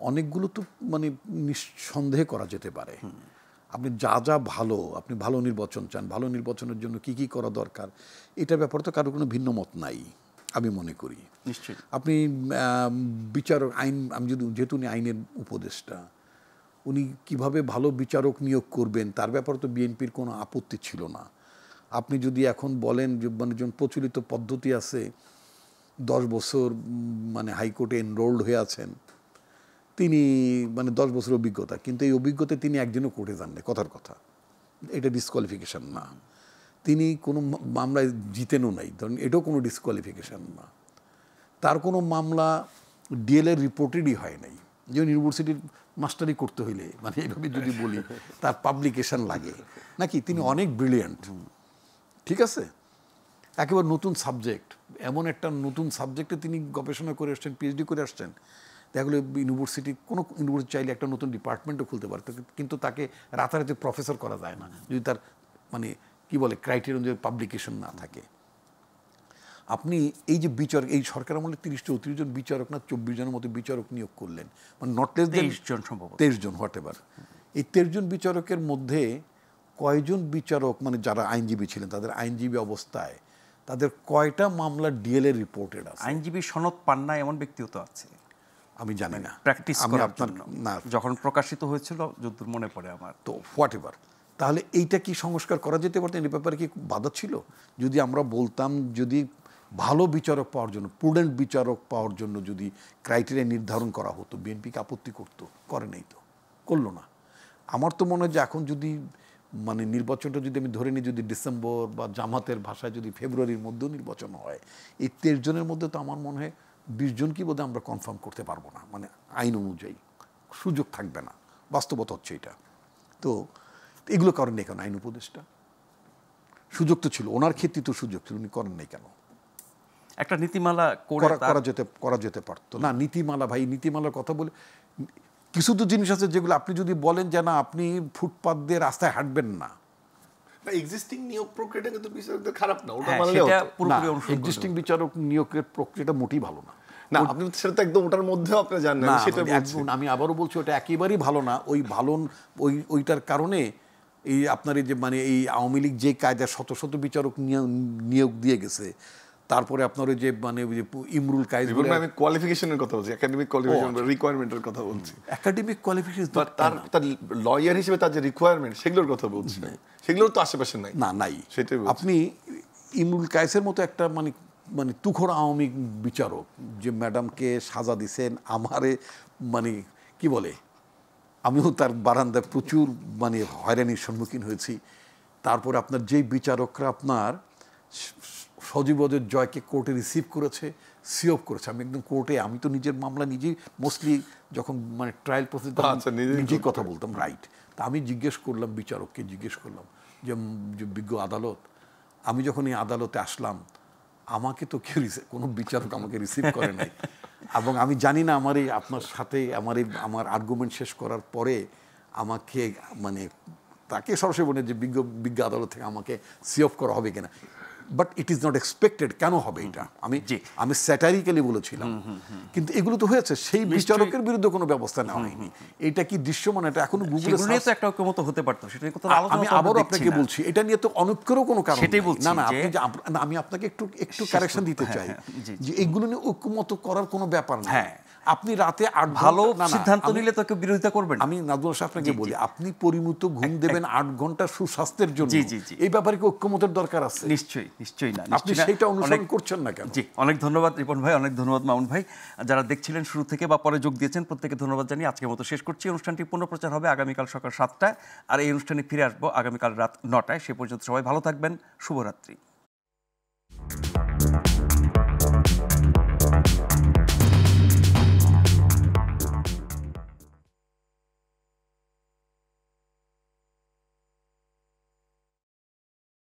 অনেকগুলো তো মানে নিঃসন্দেহে করা যেতে পারে। আপনি যা ভালো, আপনি ভালো নির্বাচন চান, ভালো নির্বাচনের জন্য কি কি করা দরকার, এটার ব্যাপারে তো কারো কোনো ভিন্ন মত নাই আমি মনে করি। নিশ্চয়ই আপনি বিচারক আইন, আমি যেহেতু উনি আইনের উপদেষ্টা, উনি কিভাবে ভালো বিচারক নিয়োগ করবেন তার ব্যাপারে তো বিএনপির কোনো আপত্তি ছিল না। আপনি যদি এখন বলেন যে মানে যেমন প্রচলিত পদ্ধতি আছে, 10 বছর মানে হাইকোর্টে এনরোল্ড হয়ে আছেন, তিনি মানে 10 বছর অভিজ্ঞতা, কিন্তু এই অভিজ্ঞতায় তিনি একদিনও কোর্টে যান না, কথার কথা, এটা ডিসকোয়ালিফিকেশন না। তিনি কোনো মামলায় জিতেনও নাই, ধরুন এটাও কোনো ডিসকোয়ালিফিকেশন না। তার কোনো মামলা ডিএলএর রিপোর্টেডই হয় নাই। যেমন ইউনিভার্সিটির মাস্টারি করতে হইলে মানে এভাবে যদি বলি তার পাবলিকেশন লাগে নাকি, তিনি অনেক ব্রিলিয়ান্ট, ঠিক আছে, একেবারে নতুন সাবজেক্ট, এমন একটা নতুন সাবজেক্টে তিনি গবেষণা করে আসছেন, পিএইচডি করে আসছেন। দেখা গেলো ইউনিভার্সিটি, কোনো ইউনিভার্সিটি চাইলে একটা নতুন ডিপার্টমেন্টও খুলতে পারে, কিন্তু তাকে রাতারাতি প্রফেসর করা যায় না যদি তার মানে কি বলে ক্রাইটেরিয়া অনুযায়ী পাবলিকেশন না থাকে। আপনি এই যে বিচারক, এই সরকার আমলে 30-34 জন বিচারক না 24 জনের মতো বিচারক নিয়োগ করলেন, মানে নট লেস দেন 23 জন, সম্ভবত 23 জন, হোয়াট এভার। এই 23 জন বিচারকের মধ্যে কয়জন বিচারক মানে যারা আইনজীবী ছিলেন তাদের আইনজীবী অবস্থায় তাদের কয়টা মামলা ডিএলএ রিপোর্টেড আছে? আইনজীবী সনদ পান না এমন ব্যক্তিও তো আছে, আমি জানি না, প্র্যাকটিস করার জন্য না, যখন প্রকাশিত হয়েছিল যতদূর মনে পড়ে আমার। তো হোয়াট এভার, তাহলে এইটা কি সংস্কার করা যেতে পারত? এই ব্যাপারে কি বাধা ছিল? যদি আমরা বলতাম যদি ভালো বিচারক পাওয়ার জন্য, প্রুডেন্ট বিচারক পাওয়ার জন্য যদি ক্রাইটেরিয়া নির্ধারণ করা হতো, বিএনপিকে আপত্তি করতো, করে নাই তো, করলো না। আমার তো মনে হয় যে এখন যদি মানে নির্বাচনটা যদি আমি ধরে নিই, যদি ডিসেম্বর বা জামাতের ভাষায় যদি ফেব্রুয়ারির মধ্যেও নির্বাচন হয়, এই 23 জনের মধ্যে তো আমার মনে হয় 20 জনকে বোধহয় আমরা কনফার্ম করতে পারবো না, মানে আইন অনুযায়ী সুযোগ থাকবে না, বাস্তবতা হচ্ছে এটা। তো এগুলো করেন নাই কেন আইন উপদেষ্টা? সুযোগ তো ছিল, ওনার ক্ষেত্রে তো সুযোগ ছিল, উনি করেন নাই কেন? একটা নীতিমালা করা যেতে পারতো না। নীতিমালা, ভাই নীতিমালার কথা বলে কিছু তো জিনিস আছে যেগুলো আপনি যদি বলেন যে না আপনি ফুটপাত দিয়ে রাস্তায় হাঁটবেন না, এক্সিস্টিং নিয়োগ প্রক্রিয়াটা কিন্তু বিচারকদের খারাপ না, ওটা এক্সিস্টিং বিচারক নিয়োগের প্রক্রিয়াটা মোটেই ভালো না। না, আপনি সেটা তো একদম ওটার মধ্যেও আপনি জানেন না, সেটা আমি আবারও বলছি ওটা একেবারেই ভালো না। ওই ভালো ওইটার কারণে এই আপনার এই যে মানে এই আওয়ামী লীগ যে কায়দায় শত শত বিচারক নিয়োগ দিয়ে গেছে, তারপরে আপনার ওই যে মানে ইমরুল কায়েস, আমি কোয়ালিফিকেশনের কথা বলছি, একাডেমিক কোয়ালিফিকেশন, রিকোয়ারমেন্টের কথা বলছি। একাডেমিক কোয়ালিফিকেশন তার লয়ার হিসেবে তার যে রিকোয়ারমেন্ট সেগুলোর কথা বলছি, সেগুলোর তো আশেপাশে নাই। না, নাই, সেটাই আপনি ইমরুল কায়েসের মতো একটা মানে তুখোর আওয়ামী বিচারক যে ম্যাডামকে সাজা দিছেন, আমারে মানে কি বলে, আমিও তার বারান্দায় প্রচুর মানে হয়রানির সম্মুখীন হয়েছি। তারপরে আপনার যেই বিচারকরা আপনার সজীবদের জয়কে কোর্টে রিসিভ করেছে, সিওপ করেছে, আমি একদম কোর্টে, আমি তো নিজের মামলা নিজেই মোস্টলি যখন মানে ট্রায়াল প্রসেস নিজেই কথা বলতাম, রাইট। তা আমি জিজ্ঞেস করলাম, বিচারককে জিজ্ঞেস করলাম যে বিজ্ঞ আদালত, আমি যখন এই আদালতে আসলাম আমাকে তো কেউ কোনো বিচারক আমাকে রিসিভ করে নাই, এবং আমি জানি না আমার এই আপনার সাথে আমার আর্গুমেন্ট শেষ করার পরে আমাকে মানে তাকে সরাসরি বলে যে বিজ্ঞ আদালত থেকে আমাকে সিওপ করা হবে কিনা, but it is not expected. কেন হবে এটা? আমি স্যাটারিক্যালি বলেছিলাম, কিন্তু এগুলো তো হয়েছে, সেই বিচারকের বিরুদ্ধে কোনো ব্যবস্থা নেওয়া হয়নি। এটা কি দৃশ্যমান? এটা এখনো গুগলে একটা ঐক্যমত হতে পারতো, সেটার কথা আমি আবারও আপনাকে বলছি, এটা নিয়ে তো অনৈক্যেরও কোনো কারণ না। না, আমি আপনাকে একটু কারেকশন দিতে চাই যে এগুলো নিয়ে ঐক্যমত করার কোনো ব্যাপার না। আপনি রাতে 8 ভালো সিদ্ধান্ত নিলে তো কেউ বিরোধিতা করবেন। আমি নাজমুল সাহেব আপনাকে বলি, আপনি পরিমিত ঘুম দেবেন 8 ঘন্টা সুস্বাস্থ্যের জন্য, এই ব্যাপারে কি ঐক্যমতের দরকার আছে? নিশ্চয়ই না। আপনি সেটা অনুসরণ করছেন না কেন? জি, অনেক ধন্যবাদ রিপন ভাই, অনেক ধন্যবাদ মামুন ভাই। যারা দেখছিলেন শুরু থেকে বা পরে যোগ দিয়েছেন প্রত্যেকে ধন্যবাদ জানিয়ে আজকের মতো শেষ করছি। অনুষ্ঠানটি পুনঃপ্রচার হবে আগামীকাল সকাল 7টায়, আর এই অনুষ্ঠানে ফিরে আসবো আগামীকাল রাত 9টায়। সে পর্যন্ত সবাই ভালো থাকবেন, শুভরাত্রি।